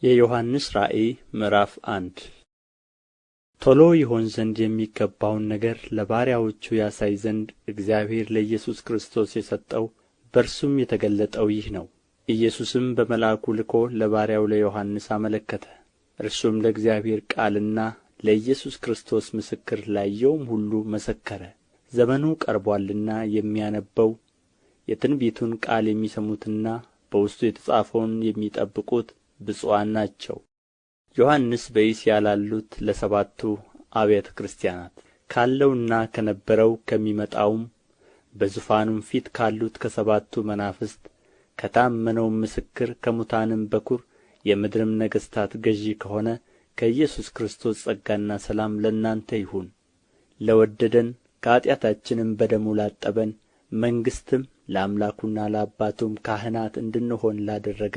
የዮሐንስ ራእይ ምዕራፍ 1 ቶሎ ይሆን ዘንድ የሚገባውን ነገር ለባሪያዎቹ ያሳይ ዘንድ እግዚአብሔር ለኢየሱስ ክርስቶስ የሰጠው በእርሱም የተገለጠው ይህ ነው። ኢየሱስም በመልአኩ ልኮ ለባሪያው ለዮሐንስ አመለከተ። እርሱም ለእግዚአብሔር ቃልና ለኢየሱስ ክርስቶስ ምስክር ላየውም ሁሉ መሰከረ። ዘመኑ ቀርቦአልና የሚያነበው የትንቢቱን ቃል የሚሰሙትና በውስጡ የተጻፈውን የሚጠብቁት ብፁዓን ናቸው። ዮሐንስ በእስያ ላሉት ለሰባቱ አብያተ ክርስቲያናት ካለውና ከነበረው ከሚመጣውም በዙፋኑም ፊት ካሉት ከሰባቱ መናፍስት ከታመነውም ምስክር ከሙታንም በኵር የምድርም ነገሥታት ገዢ ከሆነ ከኢየሱስ ክርስቶስ ጸጋና ሰላም ለእናንተ ይሁን። ለወደደን ከኃጢአታችንም በደሙ ላጠበን መንግሥትም ለአምላኩና ለአባቱም ካህናት እንድንሆን ላደረገ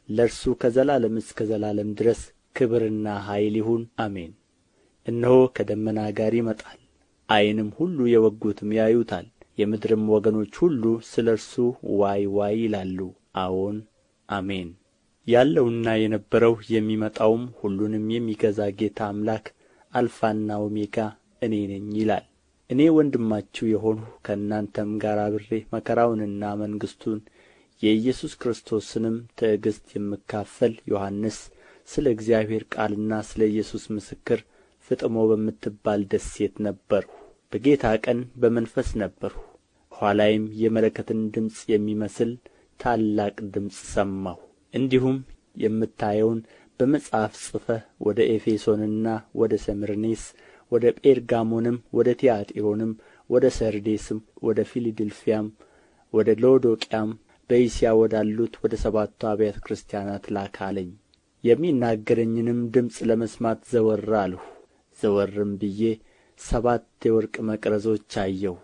ለእርሱ ከዘላለም እስከ ዘላለም ድረስ ክብርና ኃይል ይሁን፣ አሜን። እነሆ ከደመና ጋር ይመጣል፣ ዓይንም ሁሉ የወጉትም ያዩታል፣ የምድርም ወገኖች ሁሉ ስለ እርሱ ዋይ ዋይ ይላሉ። አዎን አሜን። ያለውና የነበረው የሚመጣውም ሁሉንም የሚገዛ ጌታ አምላክ አልፋና ኦሜጋ እኔ ነኝ ይላል። እኔ ወንድማችሁ የሆንሁ ከእናንተም ጋር አብሬ መከራውንና መንግሥቱን የኢየሱስ ክርስቶስንም ትዕግሥት የምካፈል ዮሐንስ ስለ እግዚአብሔር ቃልና ስለ ኢየሱስ ምስክር ፍጥሞ በምትባል ደሴት ነበርሁ። በጌታ ቀን በመንፈስ ነበርሁ። ኋላይም የመለከትን ድምፅ የሚመስል ታላቅ ድምፅ ሰማሁ። እንዲሁም የምታየውን በመጽሐፍ ጽፈህ ወደ ኤፌሶንና ወደ ሰምርኔስ ወደ ጴርጋሞንም ወደ ትያጥሮንም ወደ ሰርዴስም ወደ ፊልድልፍያም ወደ ሎዶቅያም በእስያ ወዳሉት ወደ ሰባቱ አብያተ ክርስቲያናት ላክ አለኝ። የሚናገረኝንም ድምፅ ለመስማት ዘወር አልሁ። ዘወርም ብዬ 7 የወርቅ መቅረዞች አየሁ።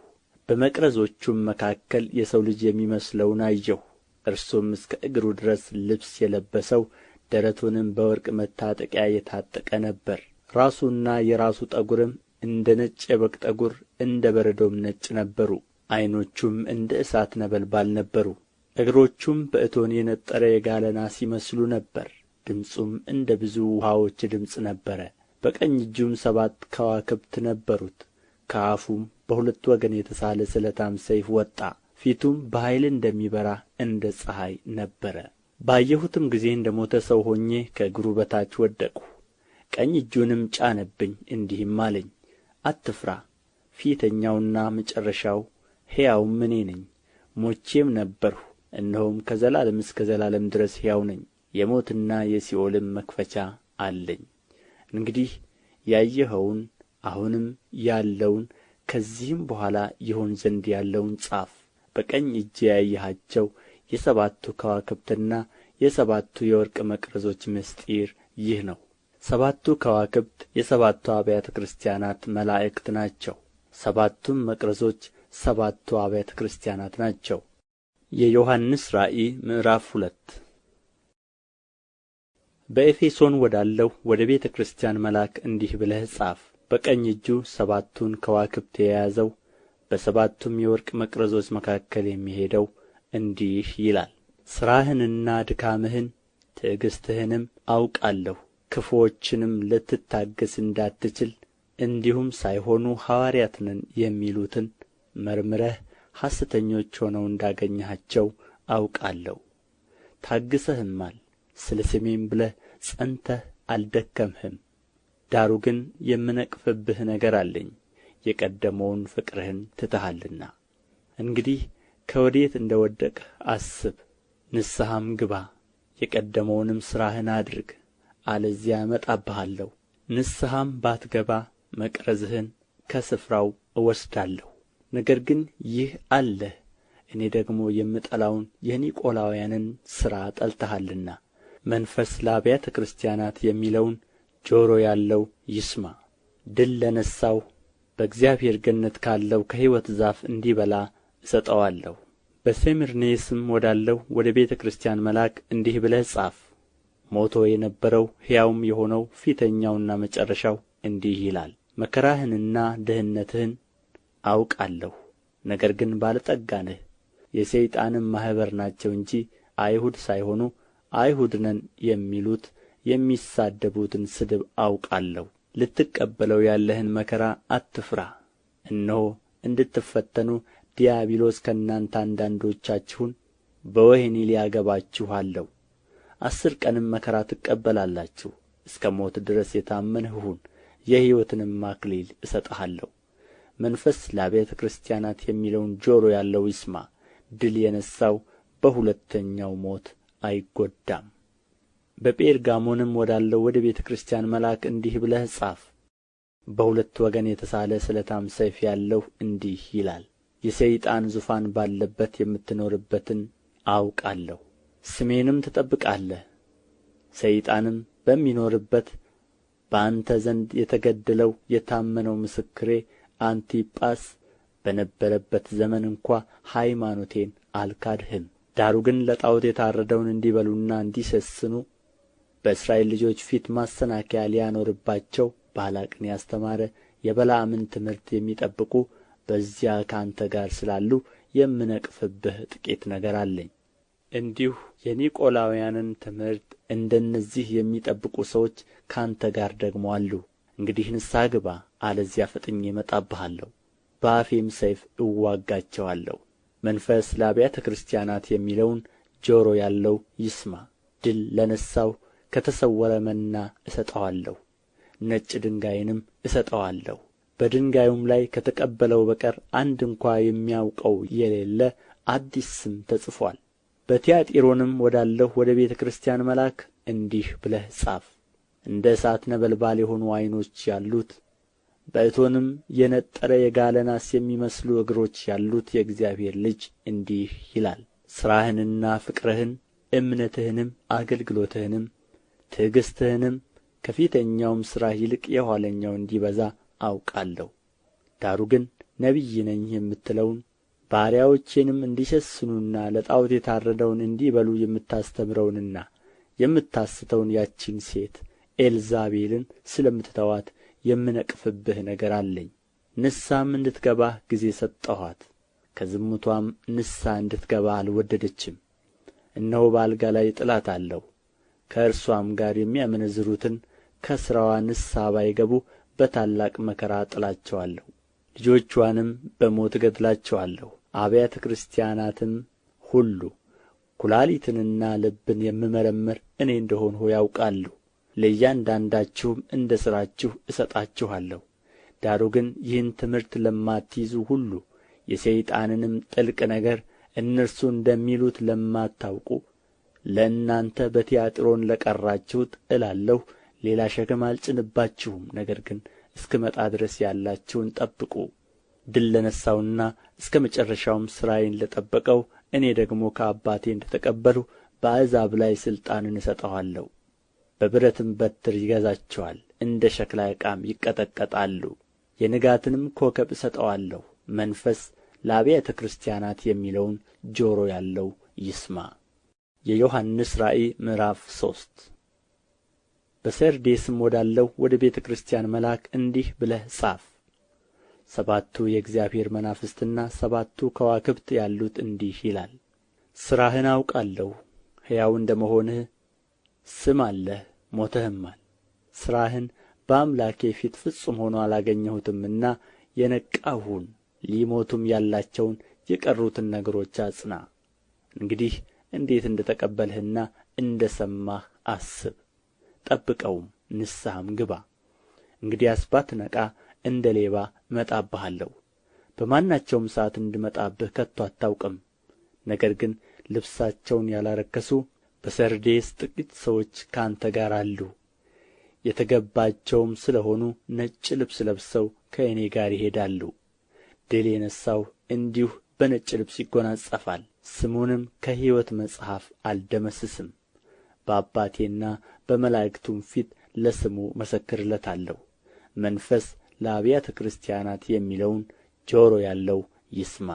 በመቅረዞቹም መካከል የሰው ልጅ የሚመስለውን አየሁ። እርሱም እስከ እግሩ ድረስ ልብስ የለበሰው ደረቱንም በወርቅ መታጠቂያ የታጠቀ ነበር። ራሱና የራሱ ጠጕርም እንደ ነጭ የበግ ጠጕር እንደ በረዶም ነጭ ነበሩ። ዓይኖቹም እንደ እሳት ነበልባል ነበሩ። እግሮቹም በእቶን የነጠረ የጋለ ናስ ይመስሉ ነበር። ድምፁም እንደ ብዙ ውኃዎች ድምፅ ነበረ። በቀኝ እጁም 7 ከዋክብት ነበሩት። ከአፉም በሁለት ወገን የተሳለ ስለታም ሰይፍ ወጣ። ፊቱም በኃይል እንደሚበራ እንደ ፀሐይ ነበረ። ባየሁትም ጊዜ እንደ ሞተ ሰው ሆኜ ከእግሩ በታች ወደቅሁ። ቀኝ እጁንም ጫነብኝ፣ እንዲህም አለኝ፣ አትፍራ፣ ፊተኛውና መጨረሻው ሕያውም እኔ ነኝ። ሞቼም ነበርሁ፣ እነሆም ከዘላለም እስከ ዘላለም ድረስ ሕያው ነኝ። የሞትና የሲኦልም መክፈቻ አለኝ። እንግዲህ ያየኸውን አሁንም ያለውን ከዚህም በኋላ ይሆን ዘንድ ያለውን ጻፍ። በቀኝ እጄ ያየሃቸው የሰባቱ ከዋክብትና የሰባቱ የወርቅ መቅረዞች ምሥጢር ይህ ነው። 7ቱ ከዋክብት የሰባቱ አብያተ ክርስቲያናት መላእክት ናቸው። 7ቱም መቅረዞች 7ቱ አብያተ ክርስቲያናት ናቸው። የዮሐንስ ራእይ ምዕራፍ 2 በኤፌሶን ወዳለው ወደ ቤተ ክርስቲያን መልአክ እንዲህ ብለህ ጻፍ። በቀኝ እጁ 7ቱን ከዋክብት የያዘው በሰባቱም የወርቅ መቅረዞች መካከል የሚሄደው እንዲህ ይላል፣ ሥራህንና ድካምህን ትዕግሥትህንም አውቃለሁ። ክፉዎችንም ልትታገሥ እንዳትችል እንዲሁም ሳይሆኑ ሐዋርያት ነን የሚሉትን መርምረህ ሐሰተኞች ሆነው እንዳገኘሃቸው አውቃለሁ። ታግሠህማል፣ ስለ ስሜም ብለህ ጸንተህ አልደከምህም። ዳሩ ግን የምነቅፍብህ ነገር አለኝ፣ የቀደመውን ፍቅርህን ትተሃልና። እንግዲህ ከወዴት እንደ ወደቅህ አስብ፣ ንስሐም ግባ፣ የቀደመውንም ሥራህን አድርግ፣ አለዚያ እመጣብሃለሁ። ንስሐም ባትገባ መቅረዝህን ከስፍራው እወስዳለሁ። ነገር ግን ይህ አለህ፣ እኔ ደግሞ የምጠላውን የኒቆላውያንን ሥራ ጠልተሃልና። መንፈስ ለአብያተ ክርስቲያናት የሚለውን ጆሮ ያለው ይስማ። ድል ለነሣው በእግዚአብሔር ገነት ካለው ከሕይወት ዛፍ እንዲበላ እሰጠዋለሁ። በሰምርኔስም ወዳለው ወደ ቤተ ክርስቲያን መልአክ እንዲህ ብለህ ጻፍ። ሞቶ የነበረው ሕያውም የሆነው ፊተኛውና መጨረሻው እንዲህ ይላል፣ መከራህንና ድህነትህን አውቃለሁ። ነገር ግን ባለጠጋ ነህ። የሰይጣንም ማኅበር ናቸው እንጂ አይሁድ ሳይሆኑ አይሁድ ነን የሚሉት የሚሳደቡትን ስድብ አውቃለሁ። ልትቀበለው ያለህን መከራ አትፍራ። እነሆ እንድትፈተኑ ዲያብሎስ ከእናንተ አንዳንዶቻችሁን በወህኒ ሊያገባችሁ አለው። 10 ቀንም መከራ ትቀበላላችሁ። እስከ ሞት ድረስ የታመንህ ሁን፣ የሕይወትንም አክሊል እሰጥሃለሁ። መንፈስ ለአብያተ ክርስቲያናት የሚለውን ጆሮ ያለው ይስማ። ድል የነሣው በሁለተኛው ሞት አይጐዳም። በጴርጋሞንም ወዳለው ወደ ቤተ ክርስቲያን መልአክ እንዲህ ብለህ ጻፍ። በሁለት ወገን የተሳለ ስለታም ሰይፍ ያለው እንዲህ ይላል፣ የሰይጣን ዙፋን ባለበት የምትኖርበትን አውቃለሁ። ስሜንም ትጠብቃለህ። ሰይጣንም በሚኖርበት በአንተ ዘንድ የተገደለው የታመነው ምስክሬ አንቲጳስ በነበረበት ዘመን እንኳ ሃይማኖቴን አልካድህም። ዳሩ ግን ለጣዖት የታረደውን እንዲበሉና እንዲሴስኑ በእስራኤል ልጆች ፊት ማሰናከያ ሊያኖርባቸው ባላቅን ያስተማረ የበለዓምን ትምህርት የሚጠብቁ በዚያ ከአንተ ጋር ስላሉ የምነቅፍብህ ጥቂት ነገር አለኝ። እንዲሁ የኒቆላውያንን ትምህርት እንደነዚህ የሚጠብቁ ሰዎች ከአንተ ጋር ደግሞ አሉ። እንግዲህ ንስሐ ግባ፣ አለዚያ ፈጥኜ እመጣብሃለሁ፣ በአፌም ሰይፍ እዋጋቸዋለሁ። መንፈስ ለአብያተ ክርስቲያናት የሚለውን ጆሮ ያለው ይስማ። ድል ለነሣው ከተሰወረ መና እሰጠዋለሁ፣ ነጭ ድንጋይንም እሰጠዋለሁ። በድንጋዩም ላይ ከተቀበለው በቀር አንድ እንኳ የሚያውቀው የሌለ አዲስ ስም ተጽፎአል። በትያጥሮንም ወዳለው ወደ ቤተ ክርስቲያን መልአክ እንዲህ ብለህ ጻፍ። እንደ እሳት ነበልባል የሆኑ ዓይኖች ያሉት በእቶንም የነጠረ የጋለ ናስ የሚመስሉ እግሮች ያሉት የእግዚአብሔር ልጅ እንዲህ ይላል፣ ሥራህንና ፍቅርህን እምነትህንም አገልግሎትህንም ትዕግሥትህንም ከፊተኛውም ሥራህ ይልቅ የኋለኛው እንዲበዛ አውቃለሁ። ዳሩ ግን ነቢይ ነኝ የምትለውን ባሪያዎቼንም እንዲሴስኑና ለጣዖት የታረደውን እንዲበሉ የምታስተምረውንና የምታስተውን ያቺን ሴት ኤልዛቤልን ስለምትተዋት የምነቅፍብህ ነገር አለኝ። ንስሐም እንድትገባ ጊዜ ሰጠኋት፣ ከዝሙቷም ንስሐ እንድትገባ አልወደደችም። እነሆ በአልጋ ላይ እጥላታለሁ፣ ከእርሷም ጋር የሚያመነዝሩትን ከሥራዋ ንስሐ ባይገቡ በታላቅ መከራ እጥላቸዋለሁ፣ ልጆቿንም በሞት እገድላቸዋለሁ። አብያተ ክርስቲያናትም ሁሉ ኵላሊትንና ልብን የምመረምር እኔ እንደ ሆንሁ ያውቃሉ። ለእያንዳንዳችሁም እንደ ሥራችሁ እሰጣችኋለሁ። ዳሩ ግን ይህን ትምህርት ለማትይዙ ሁሉ የሰይጣንንም ጥልቅ ነገር እነርሱ እንደሚሉት ለማታውቁ ለእናንተ በትያጥሮን ለቀራችሁት እላለሁ፣ ሌላ ሸክም አልጭንባችሁም። ነገር ግን እስክመጣ ድረስ ያላችሁን ጠብቁ። ድል ለነሣውና እስከ መጨረሻውም ሥራዬን ለጠበቀው እኔ ደግሞ ከአባቴ እንደ ተቀበልሁ በአሕዛብ ላይ ሥልጣንን እሰጠዋለሁ። በብረትም በትር ይገዛቸዋል፣ እንደ ሸክላ ዕቃም ይቀጠቀጣሉ። የንጋትንም ኮከብ እሰጠዋለሁ። መንፈስ ለአብያተ ክርስቲያናት የሚለውን ጆሮ ያለው ይስማ። የዮሐንስ ራእይ ምዕራፍ 3 በሰርዴስም ወዳለው ወደ ቤተ ክርስቲያን መልአክ እንዲህ ብለህ ጻፍ። 7ቱ የእግዚአብሔር መናፍስትና 7ቱ ከዋክብት ያሉት እንዲህ ይላል፣ ሥራህን አውቃለሁ። ሕያው እንደ መሆንህ ስም አለህ፣ ሞተህማል። ሥራህን በአምላኬ ፊት ፍጹም ሆኖ አላገኘሁትምና የነቃህ ሁን፣ ሊሞቱም ያላቸውን የቀሩትን ነገሮች አጽና። እንግዲህ እንዴት እንደ ተቀበልህና እንደ ሰማህ አስብ፣ ጠብቀውም፣ ንስሐም ግባ። እንግዲያስ ባትነቃ እንደ ሌባ እመጣብሃለሁ፣ በማናቸውም ሰዓት እንድመጣብህ ከቶ አታውቅም። ነገር ግን ልብሳቸውን ያላረከሱ በሰርዴስ ጥቂት ሰዎች ከአንተ ጋር አሉ። የተገባቸውም ስለ ሆኑ ነጭ ልብስ ለብሰው ከእኔ ጋር ይሄዳሉ። ድል የነሣው እንዲሁ በነጭ ልብስ ይጐናጸፋል፣ ስሙንም ከሕይወት መጽሐፍ አልደመስስም። በአባቴና በመላእክቱም ፊት ለስሙ መሰክርለታለሁ። መንፈስ ለአብያተ ክርስቲያናት የሚለውን ጆሮ ያለው ይስማ።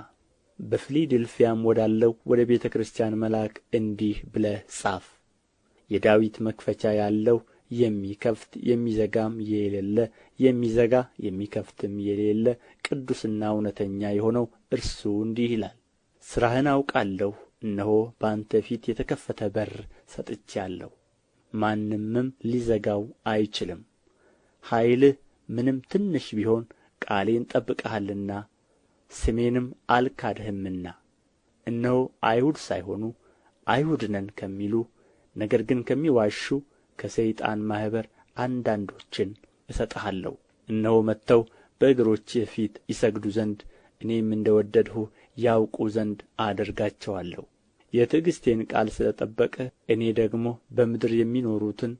በፊልድልፍያም ወዳለው ወደ ቤተ ክርስቲያን መልአክ እንዲህ ብለህ ጻፍ። የዳዊት መክፈቻ ያለው የሚከፍት የሚዘጋም የሌለ የሚዘጋ የሚከፍትም የሌለ ቅዱስና እውነተኛ የሆነው እርሱ እንዲህ ይላል፣ ሥራህን አውቃለሁ። እነሆ በአንተ ፊት የተከፈተ በር ሰጥቼአለሁ፣ ማንምም ሊዘጋው አይችልም። ኃይልህ ምንም ትንሽ ቢሆን ቃሌን ጠብቀሃልና ስሜንም አልካድህምና። እነሆ አይሁድ ሳይሆኑ አይሁድ ነን ከሚሉ ነገር ግን ከሚዋሹ ከሰይጣን ማኅበር አንዳንዶችን እሰጥሃለሁ። እነሆ መጥተው በእግሮችህ ፊት ይሰግዱ ዘንድ እኔም እንደ ወደድሁህ ያውቁ ዘንድ አደርጋቸዋለሁ። የትዕግሥቴን ቃል ስለ ጠበቅህ እኔ ደግሞ በምድር የሚኖሩትን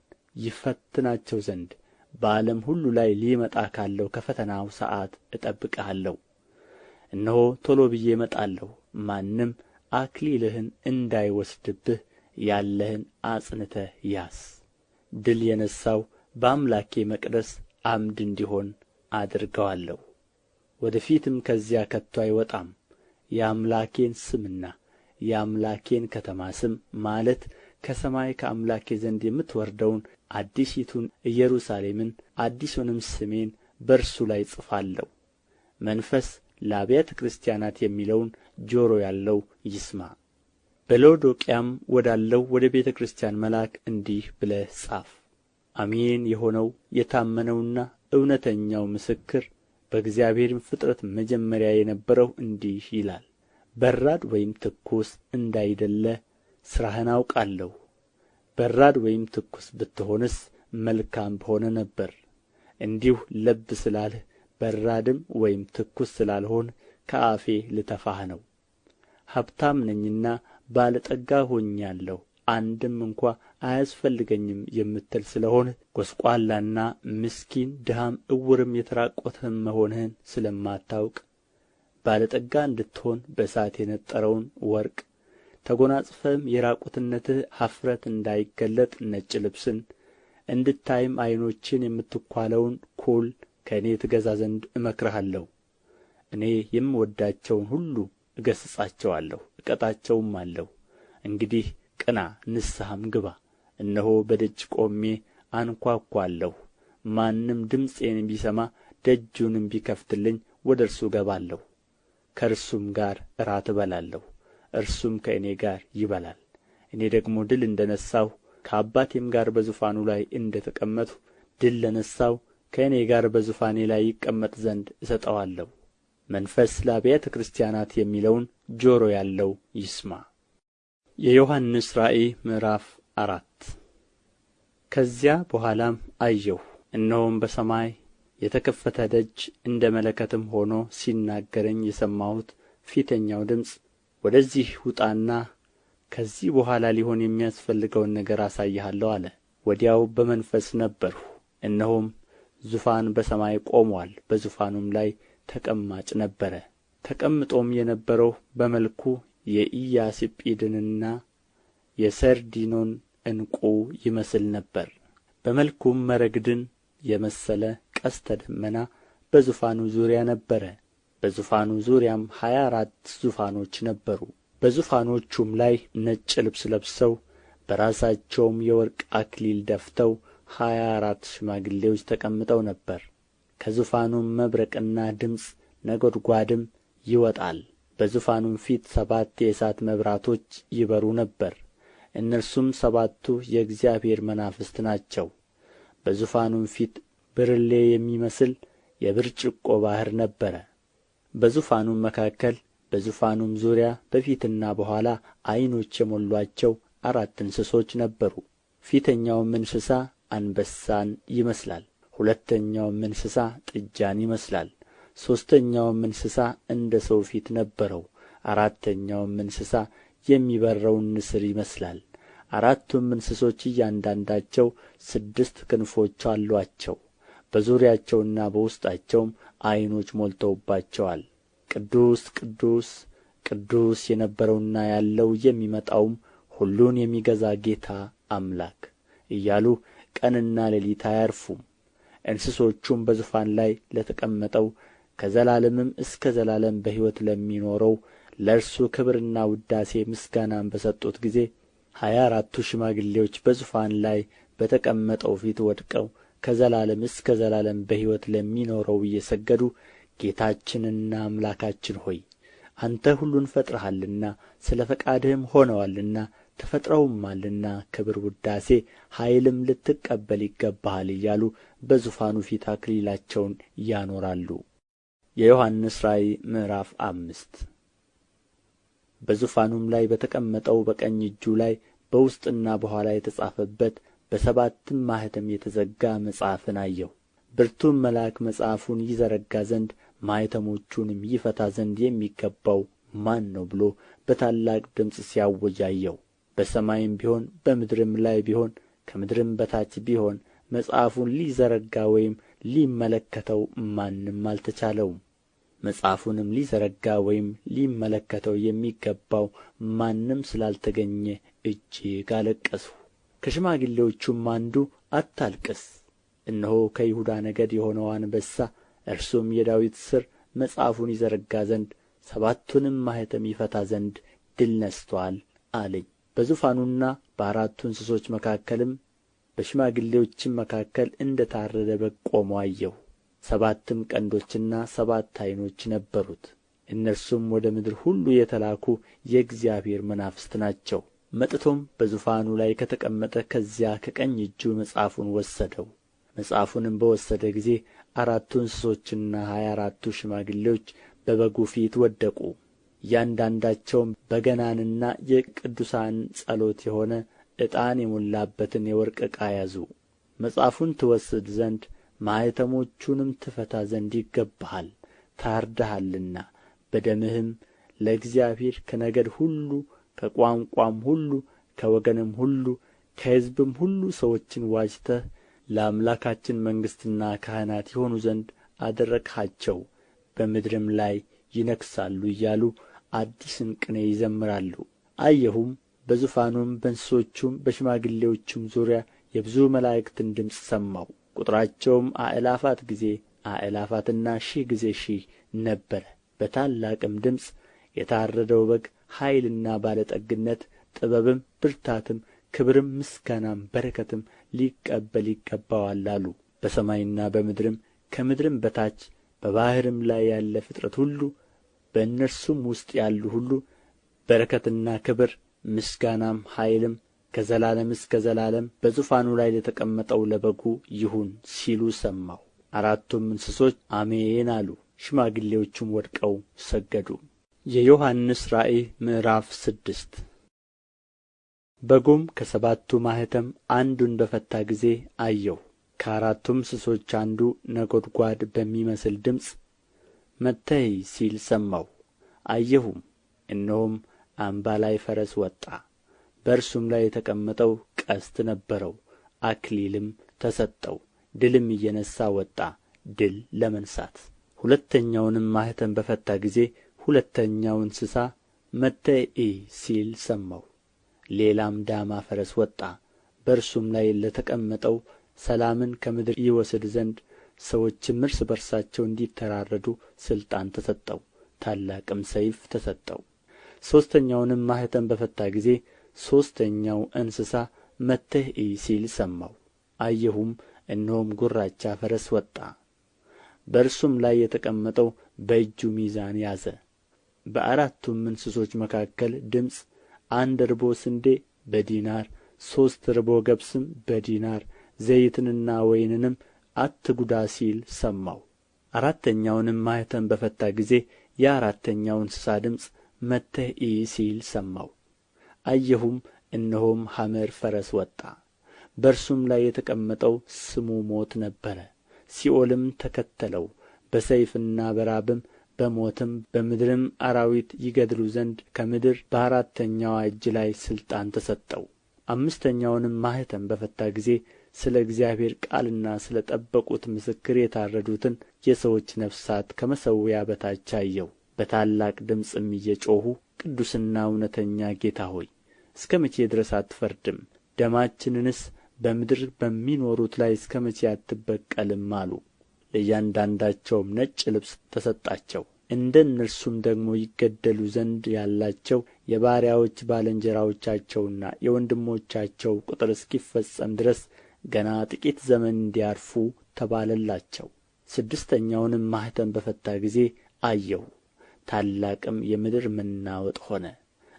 ይፈትናቸው ዘንድ በዓለም ሁሉ ላይ ሊመጣ ካለው ከፈተናው ሰዓት እጠብቅሃለሁ። እነሆ ቶሎ ብዬ እመጣለሁ። ማንም አክሊልህን እንዳይወስድብህ ያለህን አጽንተህ ያዝ። ድል የነሣው በአምላኬ መቅደስ ዓምድ እንዲሆን አድርገዋለሁ። ወደ ፊትም ከዚያ ከቶ አይወጣም። የአምላኬን ስምና የአምላኬን ከተማ ስም ማለት ከሰማይ ከአምላኬ ዘንድ የምትወርደውን አዲሲቱን ኢየሩሳሌምን አዲሱንም ስሜን በእርሱ ላይ እጽፋለሁ። መንፈስ ለአብያተ ክርስቲያናት የሚለውን ጆሮ ያለው ይስማ። በሎዶቅያም ወዳለው ወደ ቤተ ክርስቲያን መልአክ እንዲህ ብለህ ጻፍ። አሜን የሆነው የታመነውና እውነተኛው ምስክር በእግዚአብሔርም ፍጥረት መጀመሪያ የነበረው እንዲህ ይላል። በራድ ወይም ትኩስ እንዳይደለ ሥራህን አውቃለሁ። በራድ ወይም ትኩስ ብትሆንስ መልካም በሆነ ነበር። እንዲሁ ለብ ስላልህ በራድም ወይም ትኩስ ስላልሆንህ ከአፌ ልተፋህ ነው። ሀብታም ነኝና ባለጠጋ ሆኛለሁ፣ አንድም እንኳ አያስፈልገኝም የምትል ስለ ሆንህ ጐስቋላና ምስኪን ድሃም ዕውርም የተራቆትህም መሆንህን ስለማታውቅ ባለጠጋ እንድትሆን በእሳት የነጠረውን ወርቅ ተጐናጽፈህም የራቁትነትህ ኀፍረት እንዳይገለጥ ነጭ ልብስን እንድታይም ዓይኖችን የምትኳለውን ኩል ከእኔ ትገዛ ዘንድ እመክርሃለሁ። እኔ የምወዳቸውን ሁሉ እገሥጻቸዋለሁ እቀጣቸውማለሁ። እንግዲህ ቅና ንስሐም ግባ። እነሆ በደጅ ቆሜ አንኳኳለሁ። ማንም ድምፄን ቢሰማ ደጁንም ቢከፍትልኝ ወደ እርሱ እገባለሁ፣ ከእርሱም ጋር እራት እበላለሁ፣ እርሱም ከእኔ ጋር ይበላል። እኔ ደግሞ ድል እንደ ነሣሁ ከአባቴም ጋር በዙፋኑ ላይ እንደ ተቀመጥሁ ድል ለነሣው ከእኔ ጋር በዙፋኔ ላይ ይቀመጥ ዘንድ እሰጠዋለሁ። መንፈስ ለአብያተ ክርስቲያናት የሚለውን ጆሮ ያለው ይስማ። የዮሐንስ ራእይ ምዕራፍ 4 ከዚያ በኋላም አየሁ፣ እነሆም በሰማይ የተከፈተ ደጅ እንደ መለከትም ሆኖ ሲናገረኝ የሰማሁት ፊተኛው ድምፅ ወደዚህ ውጣና ከዚህ በኋላ ሊሆን የሚያስፈልገውን ነገር አሳይሃለሁ አለ። ወዲያው በመንፈስ ነበርሁ፣ እነሆም ዙፋን በሰማይ ቆሞአል፣ በዙፋኑም ላይ ተቀማጭ ነበረ። ተቀምጦም የነበረው በመልኩ የኢያስጲድንና የሰርዲኖን ዕንቍ ይመስል ነበር። በመልኩም መረግድን የመሰለ ቀስተ ደመና በዙፋኑ ዙሪያ ነበረ። በዙፋኑ ዙሪያም 24 ዙፋኖች ነበሩ። በዙፋኖቹም ላይ ነጭ ልብስ ለብሰው በራሳቸውም የወርቅ አክሊል ደፍተው 24 ሽማግሌዎች ተቀምጠው ነበር። ከዙፋኑም መብረቅና ድምፅ ነጐድጓድም ይወጣል። በዙፋኑም ፊት 7 የእሳት መብራቶች ይበሩ ነበር። እነርሱም 7ቱ የእግዚአብሔር መናፍስት ናቸው። በዙፋኑም ፊት ብርሌ የሚመስል የብርጭቆ ባሕር ነበረ። በዙፋኑም መካከል በዙፋኑም ዙሪያ በፊትና በኋላ ዓይኖች የሞሉአቸው 4 እንስሶች ነበሩ። ፊተኛውም እንስሳ አንበሳን ይመስላል፣ ሁለተኛውም እንስሳ ጥጃን ይመስላል፣ ሦስተኛውም እንስሳ እንደ ሰው ፊት ነበረው፣ አራተኛውም እንስሳ የሚበረውን ንስር ይመስላል። 4ቱም እንስሶች እያንዳንዳቸው 6 ክንፎች አሉአቸው። በዙሪያቸውና በውስጣቸውም ዓይኖች ሞልተውባቸዋል። ቅዱስ ቅዱስ ቅዱስ የነበረውና ያለው የሚመጣውም ሁሉን የሚገዛ ጌታ አምላክ እያሉ ቀንና ሌሊት አያርፉም። እንስሶቹም በዙፋን ላይ ለተቀመጠው ከዘላለምም እስከ ዘላለም በሕይወት ለሚኖረው ለእርሱ ክብርና ውዳሴ ምስጋናም በሰጡት ጊዜ 24ቱ ሽማግሌዎች በዙፋን ላይ በተቀመጠው ፊት ወድቀው ከዘላለም እስከ ዘላለም በሕይወት ለሚኖረው እየሰገዱ ጌታችንና አምላካችን ሆይ አንተ ሁሉን ፈጥረሃልና ስለ ፈቃድህም ሆነዋልና ተፈጥረውማልና ክብር፣ ውዳሴ፣ ኃይልም ልትቀበል ይገባሃል እያሉ በዙፋኑ ፊት አክሊላቸውን ያኖራሉ። የዮሐንስ ራእይ ምዕራፍ 5 በዙፋኑም ላይ በተቀመጠው በቀኝ እጁ ላይ በውስጥና በኋላ የተጻፈበት በሰባትም ማኅተም የተዘጋ መጽሐፍን አየሁ። ብርቱም መልአክ መጽሐፉን ይዘረጋ ዘንድ ማኅተሞቹንም ይፈታ ዘንድ የሚገባው ማን ነው ብሎ በታላቅ ድምፅ ሲያውጅ አየሁ። በሰማይም ቢሆን በምድርም ላይ ቢሆን ከምድርም በታች ቢሆን መጽሐፉን ሊዘረጋ ወይም ሊመለከተው ማንም አልተቻለውም። መጽሐፉንም ሊዘረጋ ወይም ሊመለከተው የሚገባው ማንም ስላልተገኘ እጅግ አለቀስሁ። ከሽማግሌዎቹም አንዱ አታልቅስ፣ እነሆ ከይሁዳ ነገድ የሆነው አንበሳ እርሱም የዳዊት ሥር መጽሐፉን ይዘረጋ ዘንድ ሰባቱንም ማኅተም ይፈታ ዘንድ ድል ነሥቶአል አለኝ። በዙፋኑና በአራቱ እንስሶች መካከልም በሽማግሌዎችም መካከል እንደ ታረደ በግ ቆሞ አየሁ። ሰባትም ቀንዶችና ሰባት ዓይኖች ነበሩት። እነርሱም ወደ ምድር ሁሉ የተላኩ የእግዚአብሔር መናፍስት ናቸው። መጥቶም በዙፋኑ ላይ ከተቀመጠ ከዚያ ከቀኝ እጁ መጽሐፉን ወሰደው። መጽሐፉንም በወሰደ ጊዜ አራቱ እንስሶችና 24ቱ ሽማግሌዎች በበጉ ፊት ወደቁ። እያንዳንዳቸውም በገናንና የቅዱሳን ጸሎት የሆነ ዕጣን የሞላበትን የወርቅ ዕቃ ያዙ። መጽሐፉን ትወስድ ዘንድ ማኅተሞቹንም ትፈታ ዘንድ ይገባሃል፣ ታርደሃልና በደምህም ለእግዚአብሔር ከነገድ ሁሉ ከቋንቋም ሁሉ ከወገንም ሁሉ ከሕዝብም ሁሉ ሰዎችን ዋጅተህ ለአምላካችን መንግሥትና ካህናት ይሆኑ ዘንድ አደረግሃቸው፣ በምድርም ላይ ይነግሣሉ እያሉ አዲስን ቅኔ ይዘምራሉ። አየሁም፣ በዙፋኑም በእንስሶቹም በሽማግሌዎቹም ዙሪያ የብዙ መላእክትን ድምፅ ሰማሁ። ቁጥራቸውም አእላፋት ጊዜ አእላፋትና ሺህ ጊዜ ሺህ ነበረ። በታላቅም ድምፅ የታረደው በግ ኃይልና ባለጠግነት፣ ጥበብም፣ ብርታትም፣ ክብርም፣ ምስጋናም፣ በረከትም ሊቀበል ይገባዋል አሉ። በሰማይና በምድርም ከምድርም በታች በባሕርም ላይ ያለ ፍጥረት ሁሉ በእነርሱም ውስጥ ያሉ ሁሉ በረከትና ክብር፣ ምስጋናም፣ ኃይልም ከዘላለም እስከ ዘላለም በዙፋኑ ላይ ለተቀመጠው ለበጉ ይሁን ሲሉ ሰማሁ። አራቱም እንስሶች አሜን አሉ። ሽማግሌዎቹም ወድቀው ሰገዱ። የዮሐንስ ራእይ ምዕራፍ 6 በጉም ከሰባቱ ማኅተም አንዱን በፈታ ጊዜ አየሁ። ከአራቱም እንስሶች አንዱ ነጐድጓድ በሚመስል ድምፅ መጥተህ እይ ሲል ሰማሁ። አየሁም፣ እነሆም አምባላይ ፈረስ ወጣ። በእርሱም ላይ የተቀመጠው ቀስት ነበረው፣ አክሊልም ተሰጠው። ድልም እየነሣ ወጣ፣ ድል ለመንሣት። ሁለተኛውንም ማኅተም በፈታ ጊዜ ሁለተኛው እንስሳ መጥተህ እይ ሲል ሰማሁ። ሌላም ዳማ ፈረስ ወጣ። በእርሱም ላይ ለተቀመጠው ሰላምን ከምድር ይወስድ ዘንድ ሰዎችም እርስ በርሳቸው እንዲተራረዱ ሥልጣን ተሰጠው። ታላቅም ሰይፍ ተሰጠው። ሦስተኛውንም ማኅተም በፈታ ጊዜ ሦስተኛው እንስሳ መጥተህ እይ ሲል ሰማሁ። አየሁም፣ እነሆም ጕራቻ ፈረስ ወጣ። በእርሱም ላይ የተቀመጠው በእጁ ሚዛን ያዘ። በአራቱም እንስሶች መካከል ድምፅ፣ አንድ እርቦ ስንዴ በዲናር 3 እርቦ ገብስም በዲናር ዘይትንና ወይንንም አትጕዳ ሲል ሰማሁ። አራተኛውንም ማኅተም በፈታ ጊዜ የአራተኛው እንስሳ ድምፅ መጥተህ እይ ሲል ሰማሁ። አየሁም፣ እነሆም ሐመር ፈረስ ወጣ። በእርሱም ላይ የተቀመጠው ስሙ ሞት ነበረ። ሲኦልም ተከተለው። በሰይፍና በራብም በሞትም በምድርም አራዊት ይገድሉ ዘንድ ከምድር በአራተኛዋ እጅ ላይ ሥልጣን ተሰጠው። አምስተኛውንም ማኅተም በፈታ ጊዜ ስለ እግዚአብሔር ቃልና ስለ ጠበቁት ምስክር የታረዱትን የሰዎች ነፍሳት ከመሠዊያ በታች አየሁ። በታላቅ ድምፅም እየጮኹ ቅዱስና እውነተኛ ጌታ ሆይ እስከ መቼ ድረስ አትፈርድም? ደማችንንስ በምድር በሚኖሩት ላይ እስከ መቼ አትበቀልም አሉ። ለእያንዳንዳቸውም ነጭ ልብስ ተሰጣቸው። እንደ እነርሱም ደግሞ ይገደሉ ዘንድ ያላቸው የባሪያዎች ባልንጀራዎቻቸውና የወንድሞቻቸው ቁጥር እስኪፈጸም ድረስ ገና ጥቂት ዘመን እንዲያርፉ ተባለላቸው። ስድስተኛውንም ማኅተም በፈታ ጊዜ አየሁ። ታላቅም የምድር መናወጥ ሆነ።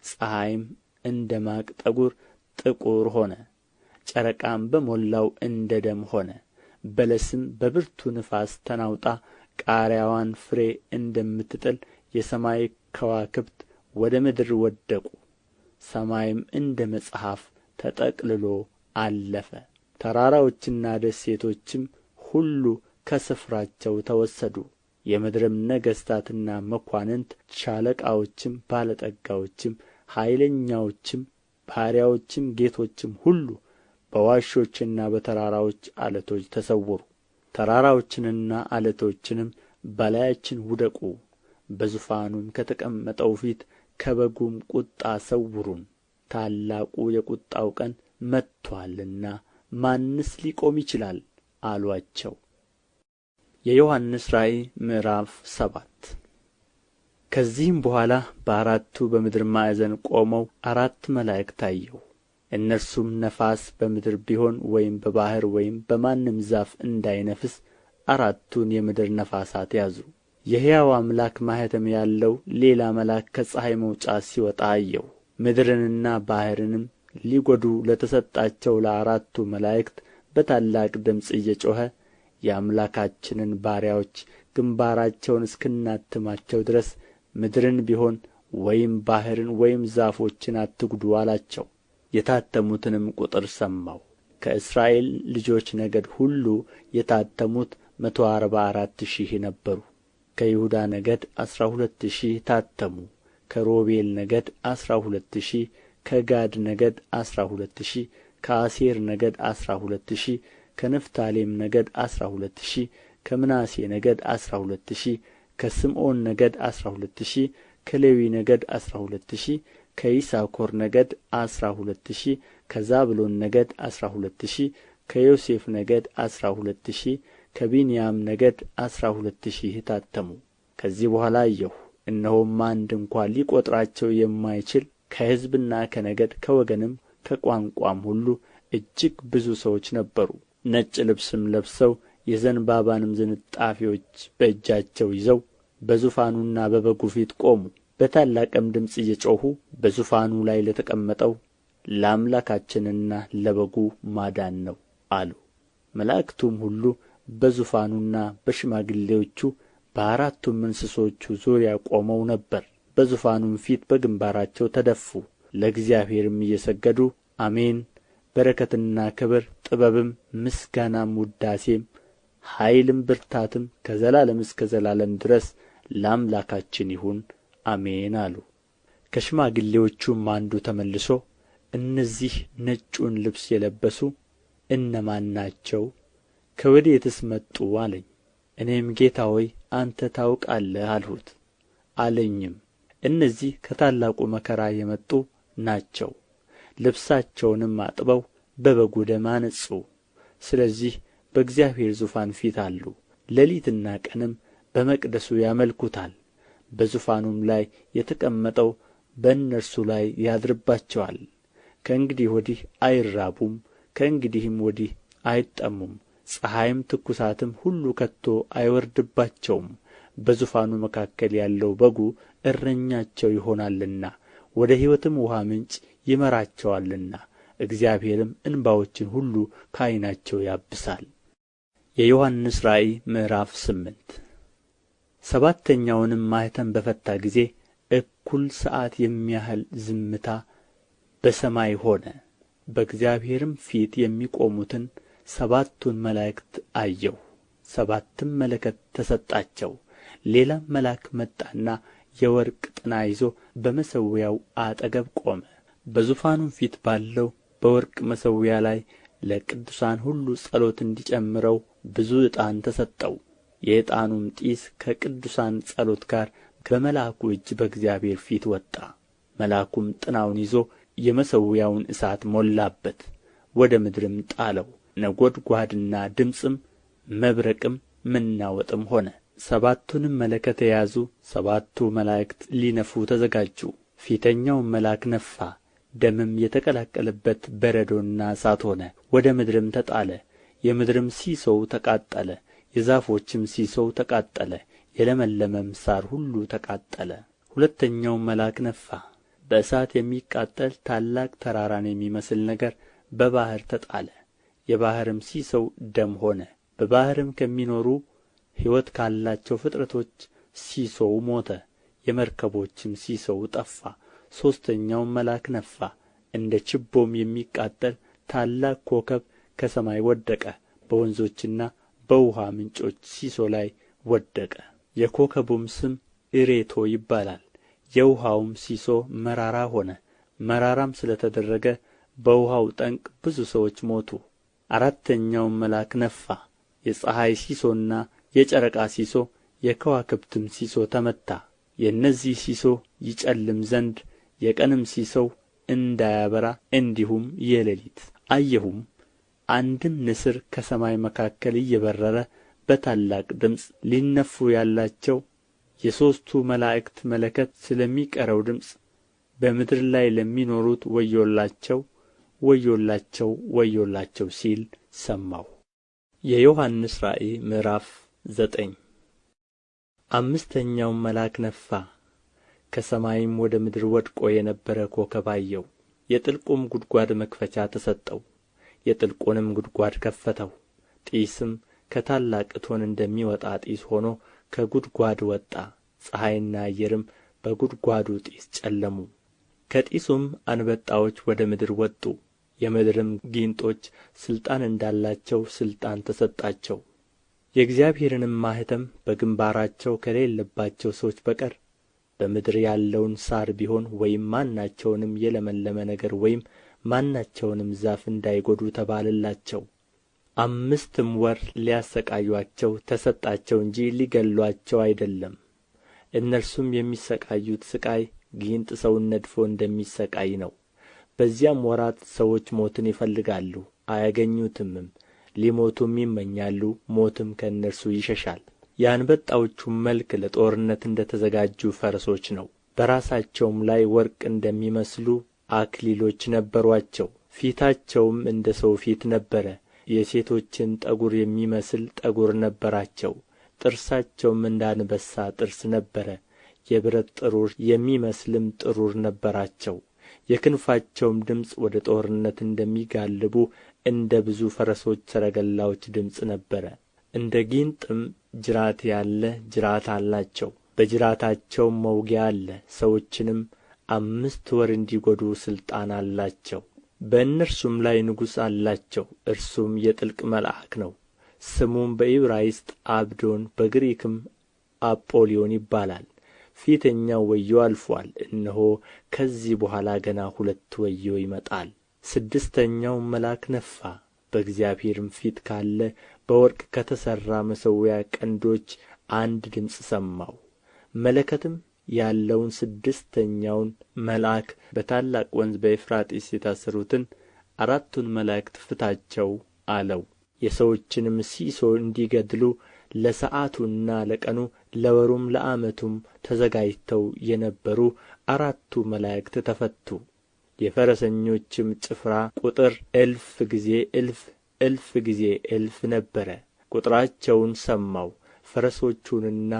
ፀሐይም እንደ ማቅ ጠጕር ጥቁር ሆነ። ጨረቃም በሞላው እንደ ደም ሆነ። በለስም በብርቱ ነፋስ ተናውጣ ቃሪያዋን ፍሬ እንደምትጥል የሰማይ ከዋክብት ወደ ምድር ወደቁ። ሰማይም እንደ መጽሐፍ ተጠቅልሎ አለፈ። ተራራዎችና ደሴቶችም ሁሉ ከስፍራቸው ተወሰዱ። የምድርም ነገሥታትና መኳንንት፣ ሻለቃዎችም፣ ባለጠጋዎችም፣ ኃይለኛዎችም፣ ባሪያዎችም፣ ጌቶችም ሁሉ በዋሾችና በተራራዎች ዓለቶች ተሰወሩ። ተራራዎችንና ዓለቶችንም በላያችን ውደቁ፣ በዙፋኑም ከተቀመጠው ፊት ከበጉም ቍጣ ሰውሩን። ታላቁ የቍጣው ቀን መጥቶአልና ማንስ ሊቆም ይችላል አሉአቸው። የዮሐንስ ራእይ ምዕራፍ 7። ከዚህም በኋላ በአራቱ በምድር ማዕዘን ቆመው አራት መላእክት አየሁ። እነርሱም ነፋስ በምድር ቢሆን ወይም በባሕር ወይም በማንም ዛፍ እንዳይነፍስ አራቱን የምድር ነፋሳት ያዙ። የሕያው አምላክ ማኅተም ያለው ሌላ መልአክ ከፀሐይ መውጫ ሲወጣ አየሁ። ምድርንና ባሕርንም ሊጐዱ ለተሰጣቸው ለአራቱ መላእክት በታላቅ ድምፅ እየጮኸ የአምላካችንን ባሪያዎች ግምባራቸውን እስክናትማቸው ድረስ ምድርን ቢሆን ወይም ባሕርን ወይም ዛፎችን አትጕዱ አላቸው። የታተሙትንም ቍጥር ሰማሁ። ከእስራኤል ልጆች ነገድ ሁሉ የታተሙት 144,000 ነበሩ። ከይሁዳ ነገድ 12,000 ታተሙ። ከሮቤል ነገድ 12,000፣ ከጋድ ነገድ 12,000፣ ከአሴር ነገድ 12,000፣ ከንፍታሌም ነገድ 12,000፣ ከምናሴ ነገድ 12,000፣ ከስምዖን ነገድ 12,000፣ ከሌዊ ነገድ 12,000፣ ከይሳኮር ነገድ 12,000፣ ከዛብሎን ነገድ 12,000፣ ከዮሴፍ ነገድ 12,000፣ ከብንያም ነገድ 12,000 ታተሙ። ከዚህ በኋላ አየሁ፣ እነሆም አንድ እንኳ ሊቈጥራቸው የማይችል ከሕዝብና ከነገድ ከወገንም ከቋንቋም ሁሉ እጅግ ብዙ ሰዎች ነበሩ። ነጭ ልብስም ለብሰው የዘንባባንም ዝንጣፊዎች በእጃቸው ይዘው በዙፋኑና በበጉ ፊት ቆሙ። በታላቅም ድምፅ እየጮኹ በዙፋኑ ላይ ለተቀመጠው ለአምላካችንና ለበጉ ማዳን ነው አሉ። መላእክቱም ሁሉ በዙፋኑና በሽማግሌዎቹ በአራቱም እንስሶቹ ዙሪያ ቆመው ነበር። በዙፋኑም ፊት በግምባራቸው ተደፉ፣ ለእግዚአብሔርም እየሰገዱ አሜን፣ በረከትና ክብር ጥበብም ምስጋናም ውዳሴም ኃይልም ብርታትም ከዘላለም እስከ ዘላለም ድረስ ለአምላካችን ይሁን አሜን አሉ። ከሽማግሌዎቹም አንዱ ተመልሶ እነዚህ ነጩን ልብስ የለበሱ እነማን ናቸው? ከወዴትስ መጡ አለኝ። እኔም ጌታ ሆይ አንተ ታውቃለህ አልሁት። አለኝም እነዚህ ከታላቁ መከራ የመጡ ናቸው። ልብሳቸውንም አጥበው በበጉ ደም አነጹ። ስለዚህ በእግዚአብሔር ዙፋን ፊት አሉ። ሌሊትና ቀንም በመቅደሱ ያመልኩታል። በዙፋኑም ላይ የተቀመጠው በእነርሱ ላይ ያድርባቸዋል። ከእንግዲህ ወዲህ አይራቡም፣ ከእንግዲህም ወዲህ አይጠሙም። ፀሐይም ትኩሳትም ሁሉ ከቶ አይወርድባቸውም። በዙፋኑ መካከል ያለው በጉ እረኛቸው ይሆናልና ወደ ሕይወትም ውኃ ምንጭ ይመራቸዋልና እግዚአብሔርም እንባዎችን ሁሉ ከዓይናቸው ያብሳል። የዮሐንስ ራእይ ምዕራፍ 8። ሰባተኛውንም ማኅተም በፈታ ጊዜ እኩል ሰዓት የሚያህል ዝምታ በሰማይ ሆነ። በእግዚአብሔርም ፊት የሚቆሙትን ሰባቱን መላእክት አየሁ። ሰባትም መለከት ተሰጣቸው። ሌላም መልአክ መጣና የወርቅ ጥና ይዞ በመሠዊያው አጠገብ ቆመ። በዙፋኑም ፊት ባለው በወርቅ መሠዊያ ላይ ለቅዱሳን ሁሉ ጸሎት እንዲጨምረው ብዙ ዕጣን ተሰጠው። የዕጣኑም ጢስ ከቅዱሳን ጸሎት ጋር በመልአኩ እጅ በእግዚአብሔር ፊት ወጣ። መልአኩም ጥናውን ይዞ የመሠዊያውን እሳት ሞላበት፣ ወደ ምድርም ጣለው። ነጐድጓድና ድምፅም መብረቅም መናወጥም ሆነ። ሰባቱንም መለከት የያዙ ሰባቱ መላእክት ሊነፉ ተዘጋጁ። ፊተኛውም መልአክ ነፋ፣ ደምም የተቀላቀለበት በረዶና እሳት ሆነ፣ ወደ ምድርም ተጣለ። የምድርም ሲሶው ተቃጠለ፣ የዛፎችም ሲሶው ተቃጠለ፣ የለመለመም ሣር ሁሉ ተቃጠለ። ሁለተኛውም መልአክ ነፋ፣ በእሳት የሚቃጠል ታላቅ ተራራን የሚመስል ነገር በባሕር ተጣለ። የባሕርም ሲሶው ደም ሆነ። በባሕርም ከሚኖሩ ሕይወት ካላቸው ፍጥረቶች ሲሶው ሞተ። የመርከቦችም ሲሶው ጠፋ። ሦስተኛውም መልአክ ነፋ። እንደ ችቦም የሚቃጠል ታላቅ ኮከብ ከሰማይ ወደቀ፣ በወንዞችና በውኃ ምንጮች ሲሶ ላይ ወደቀ። የኮከቡም ስም እሬቶ ይባላል። የውኃውም ሲሶ መራራ ሆነ። መራራም ስለ ተደረገ በውኃው ጠንቅ ብዙ ሰዎች ሞቱ። አራተኛውም መልአክ ነፋ። የፀሐይ ሲሶና የጨረቃ ሲሶ የከዋክብትም ሲሶ ተመታ። የእነዚህ ሲሶ ይጨልም ዘንድ የቀንም ሲሶው እንዳያበራ እንዲሁም የሌሊት። አየሁም፣ አንድም ንስር ከሰማይ መካከል እየበረረ በታላቅ ድምፅ ሊነፉ ያላቸው የሦስቱ መላእክት መለከት ስለሚቀረው ድምፅ በምድር ላይ ለሚኖሩት ወዮላቸው ወዮላቸው ወዮላቸው ሲል ሰማሁ። የዮሐንስ ራእይ ምዕራፍ 9። አምስተኛውም መልአክ ነፋ። ከሰማይም ወደ ምድር ወድቆ የነበረ ኮከብ አየሁ። የጥልቁም ጉድጓድ መክፈቻ ተሰጠው። የጥልቁንም ጉድጓድ ከፈተው። ጢስም ከታላቅ እቶን እንደሚወጣ ጢስ ሆኖ ከጉድጓድ ወጣ። ፀሐይና አየርም በጉድጓዱ ጢስ ጨለሙ። ከጢሱም አንበጣዎች ወደ ምድር ወጡ። የምድርም ጊንጦች ሥልጣን እንዳላቸው ሥልጣን ተሰጣቸው። የእግዚአብሔርንም ማኅተም በግምባራቸው ከሌለባቸው ሰዎች በቀር በምድር ያለውን ሣር ቢሆን ወይም ማናቸውንም የለመለመ ነገር ወይም ማናቸውንም ዛፍ እንዳይጐዱ ተባለላቸው። 5 ወር ሊያሠቃዩአቸው ተሰጣቸው እንጂ ሊገድሉአቸው አይደለም። እነርሱም የሚሣቀዩት ሥቃይ ጊንጥ ሰውን ነድፎ እንደሚሣቀይ ነው። በዚያም ወራት ሰዎች ሞትን ይፈልጋሉ አያገኙትምም፣ ሊሞቱም ይመኛሉ፣ ሞትም ከእነርሱ ይሸሻል። የአንበጣዎቹም መልክ ለጦርነት እንደ ተዘጋጁ ፈረሶች ነው። በራሳቸውም ላይ ወርቅ እንደሚመስሉ አክሊሎች ነበሩአቸው። ፊታቸውም እንደ ሰው ፊት ነበረ። የሴቶችን ጠጕር የሚመስል ጠጕር ነበራቸው። ጥርሳቸውም እንደ አንበሳ ጥርስ ነበረ። የብረት ጥሩር የሚመስልም ጥሩር ነበራቸው። የክንፋቸውም ድምፅ ወደ ጦርነት እንደሚጋልቡ እንደ ብዙ ፈረሶች ሰረገላዎች ድምፅ ነበረ። እንደ ጊንጥም ጅራት ያለ ጅራት አላቸው። በጅራታቸውም መውጊያ አለ። ሰዎችንም 5 ወር እንዲጐዱ ሥልጣን አላቸው። በእነርሱም ላይ ንጉሥ አላቸው። እርሱም የጥልቅ መልአክ ነው። ስሙም በዕብራይስጥ አብዶን በግሪክም አጶልዮን ይባላል። ፊተኛው ወዮ አልፎአል፣ እነሆ ከዚህ በኋላ ገና 2 ወዮ ይመጣል። ስድስተኛውም መልአክ ነፋ። በእግዚአብሔርም ፊት ካለ በወርቅ ከተሠራ መሠዊያ ቀንዶች አንድ ድምፅ ሰማሁ። መለከትም ያለውን ስድስተኛውን መልአክ በታላቅ ወንዝ በኤፍራጥስ የታሰሩትን 4ቱን መላእክት ፍታቸው አለው። የሰዎችንም ሲሶ እንዲገድሉ ለሰዓቱና ለቀኑ ለወሩም ለዓመቱም ተዘጋጅተው የነበሩ 4ቱ መላእክት ተፈቱ። የፈረሰኞችም ጭፍራ ቍጥር 1000 ጊዜ 1000 1000 ጊዜ 1000 ነበረ። ቍጥራቸውን ሰማሁ። ፈረሶቹንና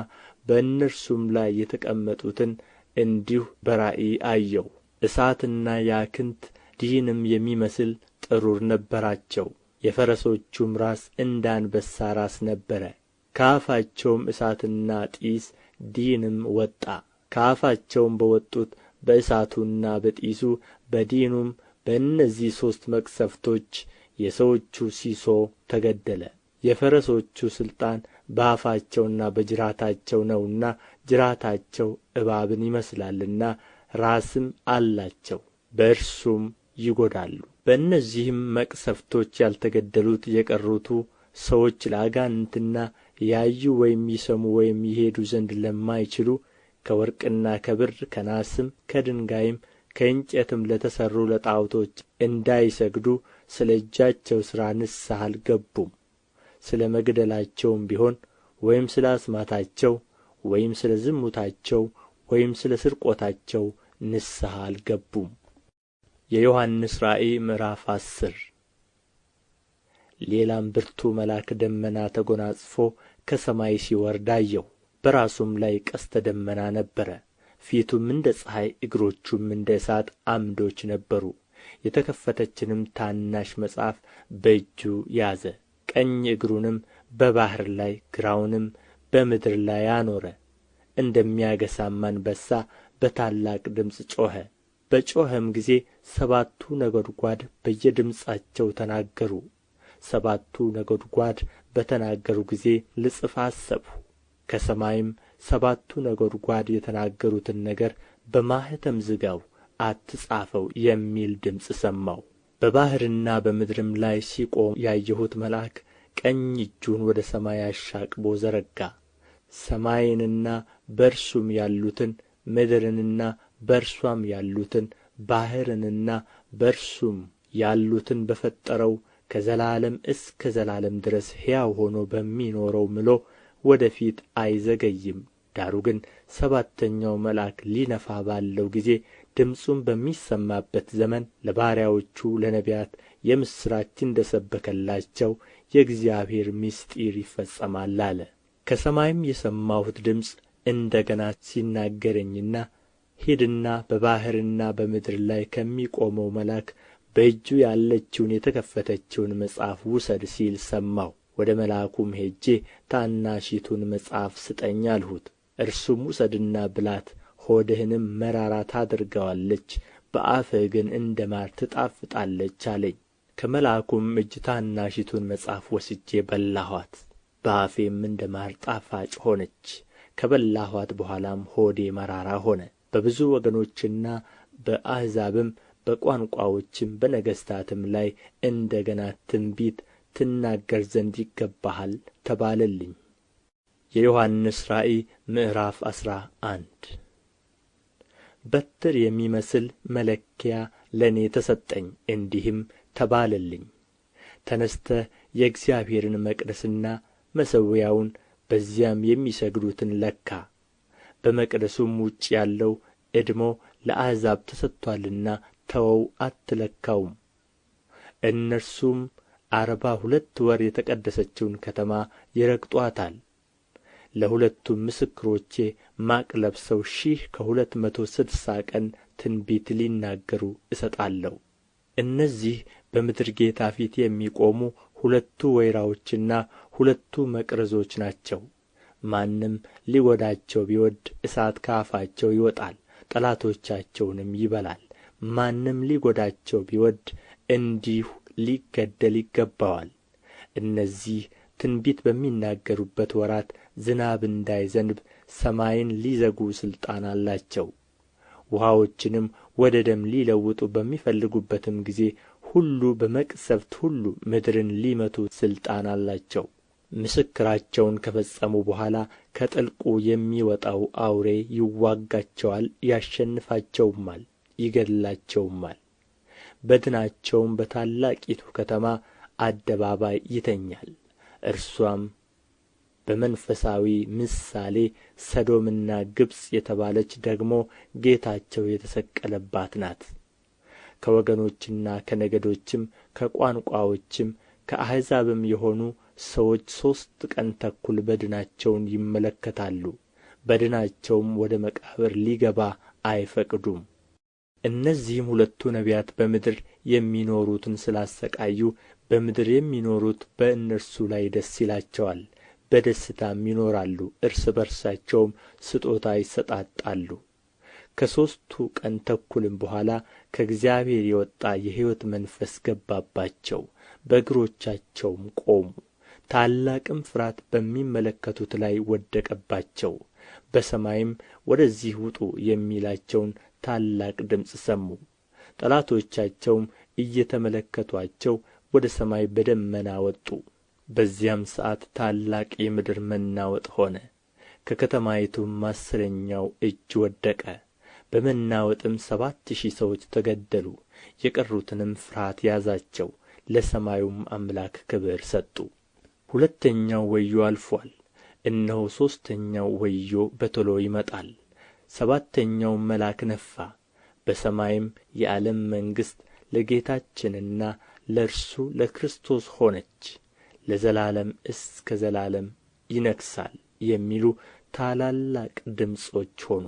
በእነርሱም ላይ የተቀመጡትን እንዲሁ በራእይ አየሁ። እሳትና ያክንት ዲንም የሚመስል ጥሩር ነበራቸው። የፈረሶቹም ራስ እንደ አንበሳ ራስ ነበረ። ከአፋቸውም እሳትና ጢስ ዲንም ወጣ። ከአፋቸውም በወጡት በእሳቱና በጢሱ በዲኑም በእነዚህ 3 መቅሰፍቶች የሰዎቹ ሲሶ ተገደለ። የፈረሶቹ ሥልጣን በአፋቸውና በጅራታቸው ነውና ጅራታቸው እባብን ይመስላልና ራስም አላቸው፣ በእርሱም ይጐዳሉ። በእነዚህም መቅሰፍቶች ያልተገደሉት የቀሩቱ ሰዎች ለአጋንንትና ያዩ ወይም ይሰሙ ወይም ይሄዱ ዘንድ ለማይችሉ ከወርቅና ከብር ከናስም ከድንጋይም ከእንጨትም ለተሠሩ ለጣዖቶች እንዳይሰግዱ ስለ እጃቸው ሥራ ንስሐ አልገቡም። ስለ መግደላቸውም ቢሆን ወይም ስለ አስማታቸው ወይም ስለ ዝሙታቸው ወይም ስለ ስርቆታቸው ንስሐ አልገቡም። የዮሐንስ ራእይ ምዕራፍ 10። ሌላም ብርቱ መልአክ ደመና ተጐናጽፎ ከሰማይ ሲወርድ አየሁ። በራሱም ላይ ቀስተ ደመና ነበረ። ፊቱም እንደ ፀሐይ እግሮቹም እንደ እሳት ዓምዶች ነበሩ። የተከፈተችንም ታናሽ መጽሐፍ በእጁ ያዘ። ቀኝ እግሩንም በባሕር ላይ ግራውንም በምድር ላይ አኖረ። እንደሚያገሣም አንበሳ በታላቅ ድምፅ ጮኸ። በጮኸም ጊዜ ሰባቱ ነጐድጓድ በየድምፃቸው ተናገሩ። ሰባቱ ነጐድጓድ በተናገሩ ጊዜ ልጽፍ አሰብሁ። ከሰማይም ሰባቱ ነጐድጓድ የተናገሩትን ነገር በማኅተም ዝጋው፣ አትጻፈው የሚል ድምፅ ሰማሁ። በባሕርና በምድርም ላይ ሲቆም ያየሁት መልአክ ቀኝ እጁን ወደ ሰማይ አሻቅቦ ዘረጋ። ሰማይንና በእርሱም ያሉትን፣ ምድርንና በእርሷም ያሉትን፣ ባሕርንና በእርሱም ያሉትን በፈጠረው ከዘላለም እስከ ዘላለም ድረስ ሕያው ሆኖ በሚኖረው ምሎ ወደ ፊት አይዘገይም። ዳሩ ግን ሰባተኛው መልአክ ሊነፋ ባለው ጊዜ ድምፁም በሚሰማበት ዘመን ለባሪያዎቹ ለነቢያት የምሥራች እንደ ሰበከላቸው የእግዚአብሔር ምሥጢር ይፈጸማል አለ። ከሰማይም የሰማሁት ድምፅ እንደ ገና ሲናገረኝና ሂድና በባሕርና በምድር ላይ ከሚቆመው መልአክ በእጁ ያለችውን የተከፈተችውን መጽሐፍ ውሰድ ሲል ሰማሁ። ወደ መልአኩም ሄጄ ታናሺቱን መጽሐፍ ስጠኝ አልሁት። እርሱም ውሰድና ብላት፣ ሆድህንም መራራ ታደርገዋለች፣ በአፍህ ግን እንደ ማር ትጣፍጣለች አለኝ። ከመልአኩም እጅ ታናሺቱን መጽሐፍ ወስጄ በላኋት፣ በአፌም እንደ ማር ጣፋጭ ሆነች። ከበላኋት በኋላም ሆዴ መራራ ሆነ። በብዙ ወገኖችና በአሕዛብም በቋንቋዎችም በነገሥታትም ላይ እንደ ገና ትንቢት ትናገር ዘንድ ይገባሃል ተባለልኝ። የዮሐንስ ራእይ ምዕራፍ 11 በትር የሚመስል መለኪያ ለእኔ ተሰጠኝ፣ እንዲህም ተባለልኝ፣ ተነሥተህ የእግዚአብሔርን መቅደስና መሠዊያውን በዚያም የሚሰግዱትን ለካ። በመቅደሱም ውጭ ያለው እድሞ ለአሕዛብ ተሰጥቶአልና ተወው፣ አትለካውም። እነርሱም 42 ወር የተቀደሰችውን ከተማ ይረግጡአታል። ለሁለቱም ምስክሮቼ ማቅ ለብሰው 1260 ቀን ትንቢት ሊናገሩ እሰጣለሁ። እነዚህ በምድር ጌታ ፊት የሚቆሙ ሁለቱ ወይራዎችና ሁለቱ መቅረዞች ናቸው። ማንም ሊጐዳቸው ቢወድ እሳት ከአፋቸው ይወጣል፣ ጠላቶቻቸውንም ይበላል። ማንም ሊጐዳቸው ቢወድ እንዲሁ ሊገደል ይገባዋል። እነዚህ ትንቢት በሚናገሩበት ወራት ዝናብ እንዳይዘንብ ሰማይን ሊዘጉ ሥልጣን አላቸው። ውኃዎችንም ወደ ደም ሊለውጡ በሚፈልጉበትም ጊዜ ሁሉ በመቅሠፍት ሁሉ ምድርን ሊመቱ ሥልጣን አላቸው። ምስክራቸውን ከፈጸሙ በኋላ ከጥልቁ የሚወጣው አውሬ ይዋጋቸዋል፣ ያሸንፋቸውማል፣ ይገድላቸውማል። በድናቸውም በታላቂቱ ከተማ አደባባይ ይተኛል። እርሷም በመንፈሳዊ ምሳሌ ሰዶምና ግብጽ የተባለች ደግሞ ጌታቸው የተሰቀለባት ናት። ከወገኖችና ከነገዶችም ከቋንቋዎችም ከአሕዛብም የሆኑ ሰዎች 3 ቀን ተኩል በድናቸውን ይመለከታሉ፣ በድናቸውም ወደ መቃብር ሊገባ አይፈቅዱም። እነዚህም ሁለቱ ነቢያት በምድር የሚኖሩትን ስላሰቃዩ በምድር የሚኖሩት በእነርሱ ላይ ደስ ይላቸዋል፣ በደስታም ይኖራሉ፣ እርስ በርሳቸውም ስጦታ ይሰጣጣሉ። ከሦስቱ ቀን ተኩልም በኋላ ከእግዚአብሔር የወጣ የሕይወት መንፈስ ገባባቸው፣ በእግሮቻቸውም ቆሙ። ታላቅም ፍርሃት በሚመለከቱት ላይ ወደቀባቸው። በሰማይም ወደዚህ ውጡ የሚላቸውን ታላቅ ድምፅ ሰሙ። ጠላቶቻቸውም እየተመለከቱአቸው ወደ ሰማይ በደመና ወጡ። በዚያም ሰዓት ታላቅ የምድር መናወጥ ሆነ። ከከተማይቱም 10ኛው እጅ ወደቀ። በመናወጥም 7,000 ሰዎች ተገደሉ። የቀሩትንም ፍርሃት ያዛቸው፣ ለሰማዩም አምላክ ክብር ሰጡ። ሁለተኛው ወዮ አልፎአል፣ እነሆ ሦስተኛው ወዮ በቶሎ ይመጣል። ሰባተኛውም መልአክ ነፋ፣ በሰማይም የዓለም መንግሥት ለጌታችንና ለእርሱ ለክርስቶስ ሆነች፣ ለዘላለም እስከ ዘላለም ይነግሣል የሚሉ ታላላቅ ድምፆች ሆኑ።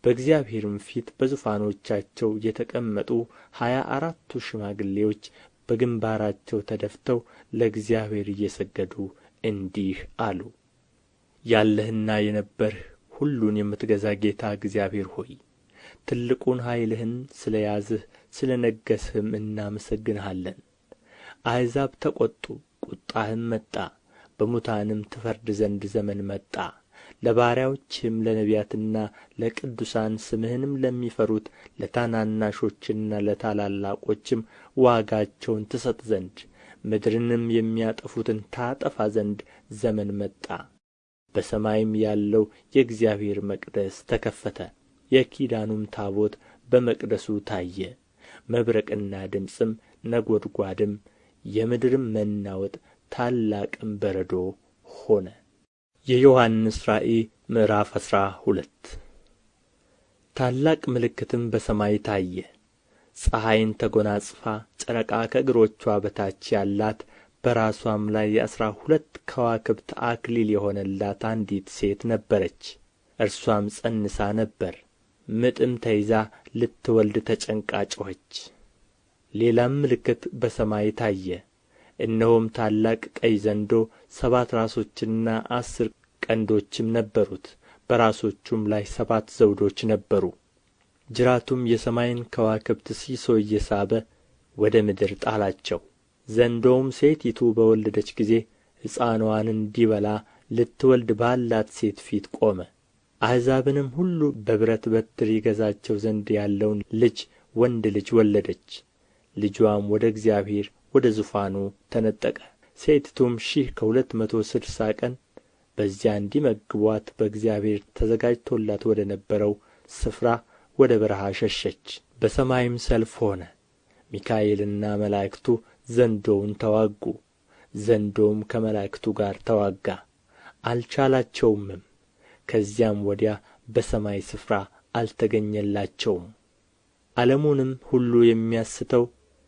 በእግዚአብሔርም ፊት በዙፋኖቻቸው የተቀመጡ 24ቱ ሽማግሌዎች በግምባራቸው ተደፍተው ለእግዚአብሔር እየሰገዱ እንዲህ አሉ። ያለህና የነበርህ ሁሉን የምትገዛ ጌታ እግዚአብሔር ሆይ ትልቁን ኃይልህን ስለ ያዝህ ስለ ነገሥህም እናመሰግንሃለን። አሕዛብ ተቈጡ፣ ቍጣህም መጣ፣ በሙታንም ትፈርድ ዘንድ ዘመን መጣ። ለባሪያዎችህም ለነቢያትና ለቅዱሳን ስምህንም ለሚፈሩት ለታናናሾችና ለታላላቆችም ዋጋቸውን ትሰጥ ዘንድ ምድርንም የሚያጠፉትን ታጠፋ ዘንድ ዘመን መጣ። በሰማይም ያለው የእግዚአብሔር መቅደስ ተከፈተ፣ የኪዳኑም ታቦት በመቅደሱ ታየ። መብረቅና ድምፅም ነጐድጓድም የምድርም መናወጥ ታላቅም በረዶ ሆነ። የዮሐንስ ራእይ ምዕራፍ 12 ታላቅ ምልክትም በሰማይ ታየ። ፀሐይን ተጐናጽፋ ጨረቃ ከእግሮችዋ በታች ያላት በራስዋም ላይ የ12 ከዋክብት አክሊል የሆነላት አንዲት ሴት ነበረች። እርሷም ፀንሳ ነበር፣ ምጥም ተይዛ ልትወልድ ተጨንቃ ጮኸች። ሌላም ምልክት በሰማይ ታየ። እነሆም ታላቅ ቀይ ዘንዶ 7 ራሶችና 10 ቀንዶችም ነበሩት፣ በራሶቹም ላይ 7 ዘውዶች ነበሩ። ጅራቱም የሰማይን ከዋክብት ሲሶ እየሳበ ወደ ምድር ጣላቸው። ዘንዶውም ሴቲቱ በወለደች ጊዜ ሕፃንዋን እንዲበላ ልትወልድ ባላት ሴት ፊት ቆመ። አሕዛብንም ሁሉ በብረት በትር ይገዛቸው ዘንድ ያለውን ልጅ ወንድ ልጅ ወለደች። ልጅዋም ወደ እግዚአብሔር ወደ ዙፋኑ ተነጠቀ። ሴቲቱም 1260 ቀን በዚያ እንዲመግቡአት በእግዚአብሔር ተዘጋጅቶላት ወደ ነበረው ስፍራ ወደ በረሃ ሸሸች። በሰማይም ሰልፍ ሆነ። ሚካኤልና መላእክቱ ዘንዶውን ተዋጉ። ዘንዶውም ከመላእክቱ ጋር ተዋጋ፣ አልቻላቸውምም። ከዚያም ወዲያ በሰማይ ስፍራ አልተገኘላቸውም። ዓለሙንም ሁሉ የሚያስተው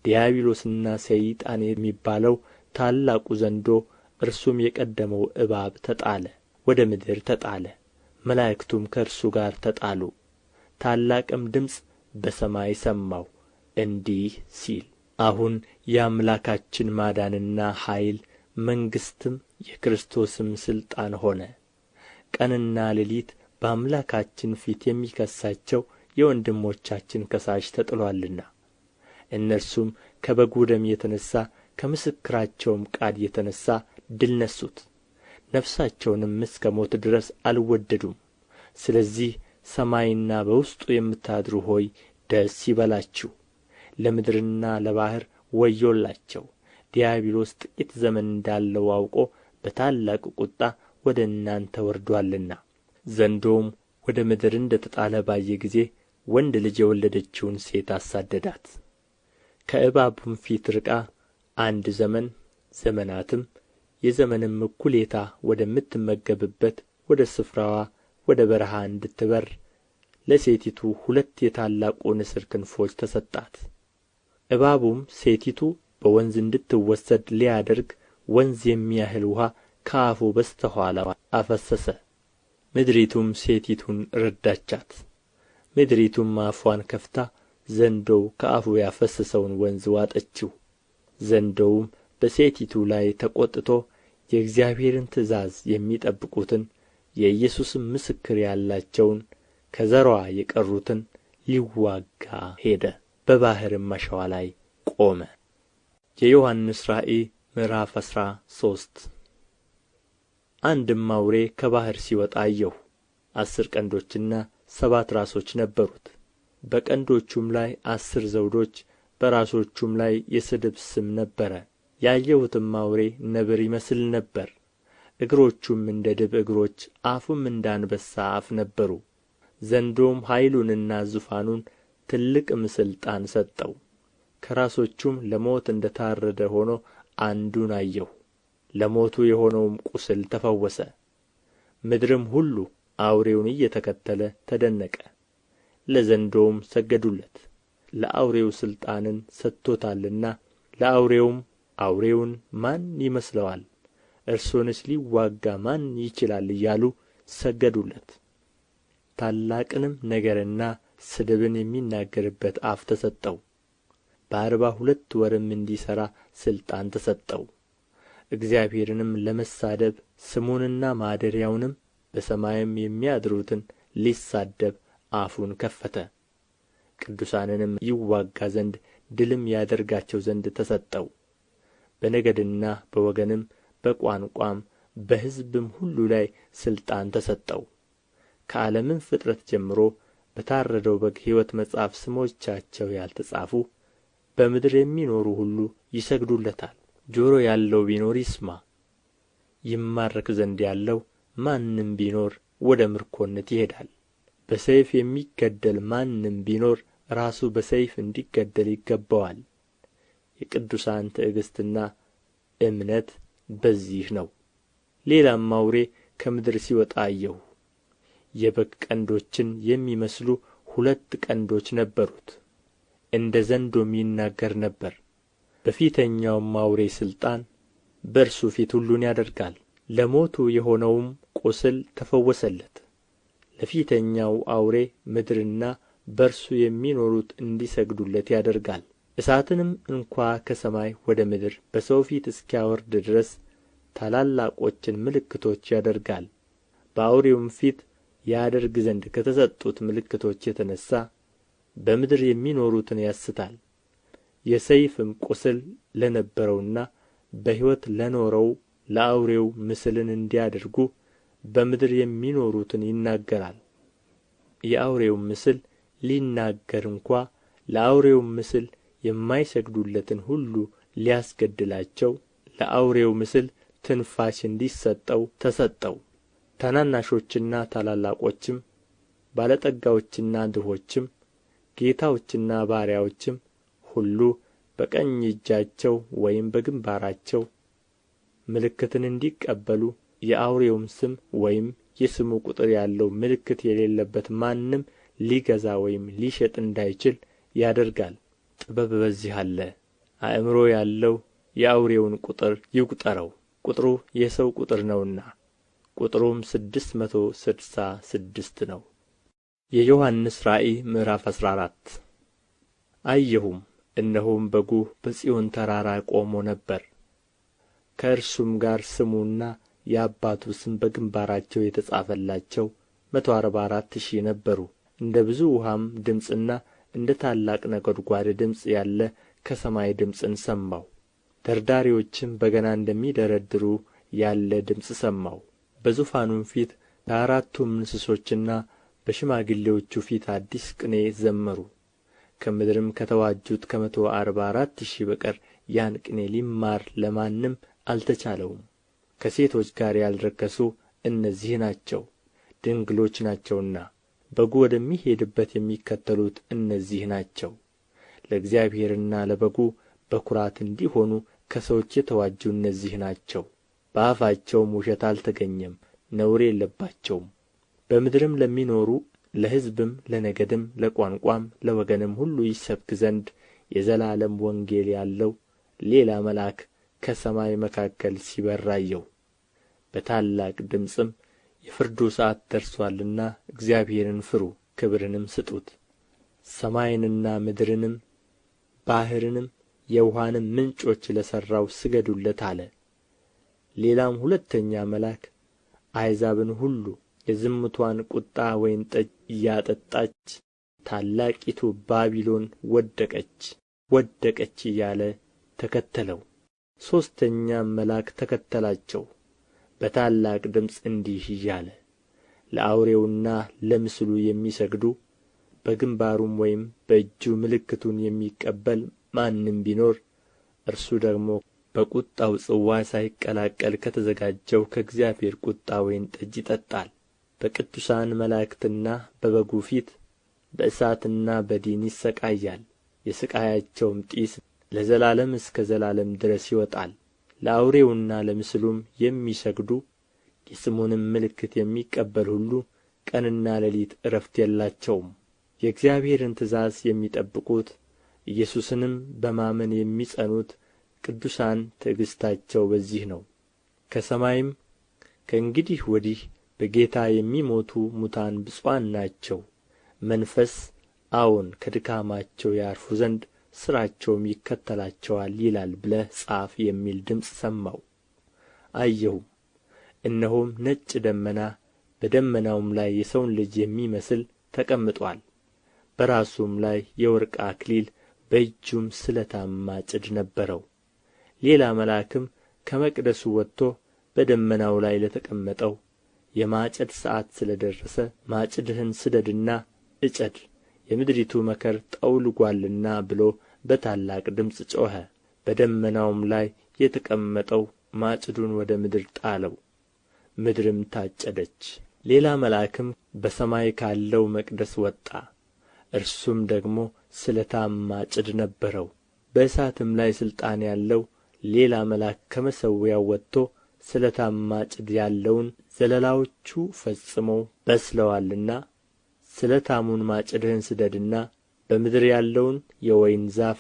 ዲያብሎስና ሰይጣን የሚባለው ታላቁ ዘንዶ እርሱም የቀደመው እባብ ተጣለ፣ ወደ ምድር ተጣለ። መላእክቱም ከእርሱ ጋር ተጣሉ። ታላቅም ድምፅ በሰማይ ሰማሁ እንዲህ ሲል፣ አሁን የአምላካችን ማዳንና ኃይል መንግሥትም የክርስቶስም ሥልጣን ሆነ። ቀንና ሌሊት በአምላካችን ፊት የሚከሳቸው የወንድሞቻችን ከሳሽ ተጥሎአልና እነርሱም ከበጉ ደም የተነሣ ከምስክራቸውም ቃል የተነሣ ድል ነሡት፣ ነፍሳቸውንም እስከ ሞት ድረስ አልወደዱም። ስለዚህ ሰማይና በውስጡ የምታድሩ ሆይ ደስ ይበላችሁ፣ ለምድርና ለባሕር ወዮላቸው። ዲያብሎስ ጥቂት ዘመን እንዳለው አውቆ በታላቅ ቍጣ ወደ እናንተ ወርዶአልና። ዘንዶውም ወደ ምድር እንደ ተጣለ ባየ ጊዜ ወንድ ልጅ የወለደችውን ሴት አሳደዳት። ከእባቡም ፊት ርቃ አንድ ዘመን ዘመናትም የዘመንም እኩሌታ ወደምትመገብበት ወደ ስፍራዋ ወደ በረሃ እንድትበር ለሴቲቱ 2 የታላቁ ንስር ክንፎች ተሰጣት። እባቡም ሴቲቱ በወንዝ እንድትወሰድ ሊያደርግ ወንዝ የሚያህል ውኃ ከአፉ በስተ ኋላዋ አፈሰሰ። ምድሪቱም ሴቲቱን ረዳቻት። ምድሪቱም አፍዋን ከፍታ ዘንዶው ከአፉ ያፈሰሰውን ወንዝ ዋጠችው። ዘንዶውም በሴቲቱ ላይ ተቈጥቶ የእግዚአብሔርን ትእዛዝ የሚጠብቁትን የኢየሱስም ምስክር ያላቸውን ከዘርዋ የቀሩትን ሊዋጋ ሄደ። በባሕርም አሸዋ ላይ ቆመ። የዮሐንስ ራእይ ምዕራፍ 13 አንድም አውሬ ከባሕር ሲወጣ አየሁ። 10 ቀንዶችና 7 ራሶች ነበሩት። በቀንዶቹም ላይ 10 ዘውዶች፣ በራሶቹም ላይ የስድብ ስም ነበረ። ያየሁትም አውሬ ነብር ይመስል ነበር። እግሮቹም እንደ ድብ እግሮች፣ አፉም እንደ አንበሳ አፍ ነበሩ። ዘንዶም ኃይሉንና ዙፋኑን ትልቅም ሥልጣን ሰጠው። ከራሶቹም ለሞት እንደ ታረደ ሆኖ አንዱን አየሁ። ለሞቱ የሆነውም ቍስል ተፈወሰ። ምድርም ሁሉ አውሬውን እየተከተለ ተደነቀ። ለዘንዶውም ሰገዱለት፣ ለአውሬው ሥልጣንን ሰጥቶታልና። ለአውሬውም አውሬውን ማን ይመስለዋል? እርሱንስ ሊዋጋ ማን ይችላል? እያሉ ሰገዱለት። ታላቅንም ነገርና ስድብን የሚናገርበት አፍ ተሰጠው። በ42 ወርም እንዲሠራ ሥልጣን ተሰጠው። እግዚአብሔርንም ለመሳደብ ስሙንና ማደሪያውንም በሰማይም የሚያድሩትን ሊሳደብ አፉን ከፈተ። ቅዱሳንንም ይዋጋ ዘንድ ድልም ያደርጋቸው ዘንድ ተሰጠው። በነገድና በወገንም በቋንቋም በሕዝብም ሁሉ ላይ ሥልጣን ተሰጠው። ከዓለምም ፍጥረት ጀምሮ በታረደው በግ ሕይወት መጽሐፍ ስሞቻቸው ያልተጻፉ በምድር የሚኖሩ ሁሉ ይሰግዱለታል። ጆሮ ያለው ቢኖር ይስማ። ይማረክ ዘንድ ያለው ማንም ቢኖር ወደ ምርኮነት ይሄዳል። በሰይፍ የሚገደል ማንም ቢኖር ራሱ በሰይፍ እንዲገደል ይገባዋል። የቅዱሳን ትዕግሥትና እምነት በዚህ ነው። ሌላም አውሬ ከምድር ሲወጣ አየሁ። የበግ ቀንዶችን የሚመስሉ 2 ቀንዶች ነበሩት፣ እንደ ዘንዶም ይናገር ነበር። በፊተኛውም አውሬ ሥልጣን በእርሱ ፊት ሁሉን ያደርጋል። ለሞቱ የሆነውም ቍስል ተፈወሰለት። ለፊተኛው አውሬ ምድርና በእርሱ የሚኖሩት እንዲሰግዱለት ያደርጋል። እሳትንም እንኳ ከሰማይ ወደ ምድር በሰው ፊት እስኪያወርድ ድረስ ታላላቆችን ምልክቶች ያደርጋል። በአውሬውም ፊት ያደርግ ዘንድ ከተሰጡት ምልክቶች የተነሣ በምድር የሚኖሩትን ያስታል። የሰይፍም ቍስል ለነበረውና በሕይወት ለኖረው ለአውሬው ምስልን እንዲያደርጉ በምድር የሚኖሩትን ይናገራል። የአውሬውም ምስል ሊናገር እንኳ ለአውሬውም ምስል የማይሰግዱለትን ሁሉ ሊያስገድላቸው ለአውሬው ምስል ትንፋሽ እንዲሰጠው ተሰጠው። ታናናሾችና ታላላቆችም፣ ባለጠጋዎችና ድሆችም፣ ጌታዎችና ባሪያዎችም ሁሉ በቀኝ እጃቸው ወይም በግንባራቸው ምልክትን እንዲቀበሉ የአውሬውም ስም ወይም የስሙ ቍጥር ያለው ምልክት የሌለበት ማንም ሊገዛ ወይም ሊሸጥ እንዳይችል ያደርጋል። ጥበብ በዚህ አለ። አእምሮ ያለው የአውሬውን ቁጥር ይቁጠረው፣ ቁጥሩ የሰው ቁጥር ነውና፣ ቁጥሩም 666 ነው። የዮሐንስ ራእይ ምዕራፍ 14 አየሁም፣ እነሆም በጉ በጽዮን ተራራ ቆሞ ነበር። ከእርሱም ጋር ስሙና የአባቱ ስም በግንባራቸው የተጻፈላቸው 144,000 ነበሩ። እንደ ብዙ ውኃም ድምፅና እንደ ታላቅ ነጐድጓድ ድምፅ ያለ ከሰማይ ድምፅን ሰማሁ። ደርዳሪዎችም በገና እንደሚደረድሩ ያለ ድምፅ ሰማሁ። በዙፋኑም ፊት ከአራቱም እንስሶችና በሽማግሌዎቹ ፊት አዲስ ቅኔ ዘመሩ። ከምድርም ከተዋጁት ከ144,000 በቀር ያን ቅኔ ሊማር ለማንም አልተቻለውም። ከሴቶች ጋር ያልረከሱ እነዚህ ናቸው፣ ድንግሎች ናቸውና። በጉ ወደሚሄድበት የሚከተሉት እነዚህ ናቸው። ለእግዚአብሔርና ለበጉ በኵራት እንዲሆኑ ከሰዎች የተዋጁ እነዚህ ናቸው። በአፋቸውም ውሸት አልተገኘም፣ ነውር የለባቸውም። በምድርም ለሚኖሩ ለሕዝብም፣ ለነገድም፣ ለቋንቋም፣ ለወገንም ሁሉ ይሰብክ ዘንድ የዘላለም ወንጌል ያለው ሌላ መልአክ ከሰማይ መካከል ሲበርር አየሁ። በታላቅ ድምፅም የፍርዱ ሰዓት ደርሶአልና እግዚአብሔርን ፍሩ፣ ክብርንም ስጡት፣ ሰማይንና ምድርንም ባሕርንም የውኃንም ምንጮች ለሠራው ስገዱለት አለ። ሌላም ሁለተኛ መልአክ አሕዛብን ሁሉ የዝሙትዋን ቁጣ ወይን ጠጅ እያጠጣች ታላቂቱ ባቢሎን ወደቀች ወደቀች እያለ ተከተለው። ሦስተኛም መልአክ ተከተላቸው በታላቅ ድምፅ እንዲህ እያለ፣ ለአውሬውና ለምስሉ የሚሰግዱ በግንባሩም ወይም በእጁ ምልክቱን የሚቀበል ማንም ቢኖር እርሱ ደግሞ በቍጣው ጽዋ ሳይቀላቀል ከተዘጋጀው ከእግዚአብሔር ቍጣ ወይን ጠጅ ይጠጣል። በቅዱሳን መላእክትና በበጉ ፊት በእሳትና በዲን ይሣቀያል። የሥቃያቸውም ጢስ ለዘላለም እስከ ዘላለም ድረስ ይወጣል። ለአውሬውና ለምስሉም የሚሰግዱ የስሙንም ምልክት የሚቀበል ሁሉ ቀንና ሌሊት ዕረፍት የላቸውም። የእግዚአብሔርን ትእዛዝ የሚጠብቁት ኢየሱስንም በማመን የሚጸኑት ቅዱሳን ትዕግሥታቸው በዚህ ነው። ከሰማይም ከእንግዲህ ወዲህ በጌታ የሚሞቱ ሙታን ብፁዓን ናቸው። መንፈስ አዎን ከድካማቸው ያርፉ ዘንድ ሥራቸውም ይከተላቸዋል ይላል ብለህ ጻፍ የሚል ድምፅ ሰማሁ። አየሁም፣ እነሆም ነጭ ደመና፣ በደመናውም ላይ የሰውን ልጅ የሚመስል ተቀምጦአል። በራሱም ላይ የወርቅ አክሊል፣ በእጁም ስለታም ማጭድ ነበረው። ሌላ መልአክም ከመቅደሱ ወጥቶ በደመናው ላይ ለተቀመጠው የማጨድ ሰዓት ስለ ደረሰ ማጭድህን ስደድና እጨድ፣ የምድሪቱ መከር ጠውልጓልና ብሎ በታላቅ ድምፅ ጮኸ። በደመናውም ላይ የተቀመጠው ማጭዱን ወደ ምድር ጣለው፣ ምድርም ታጨደች። ሌላ መልአክም በሰማይ ካለው መቅደስ ወጣ። እርሱም ደግሞ ስለታም ማጭድ ነበረው። በእሳትም ላይ ሥልጣን ያለው ሌላ መልአክ ከመሠዊያው ወጥቶ ስለታም ማጭድ ያለውን ዘለላዎቹ ፈጽመው በስለዋልና ስለታሙን ማጭድህን ስደድና በምድር ያለውን የወይን ዛፍ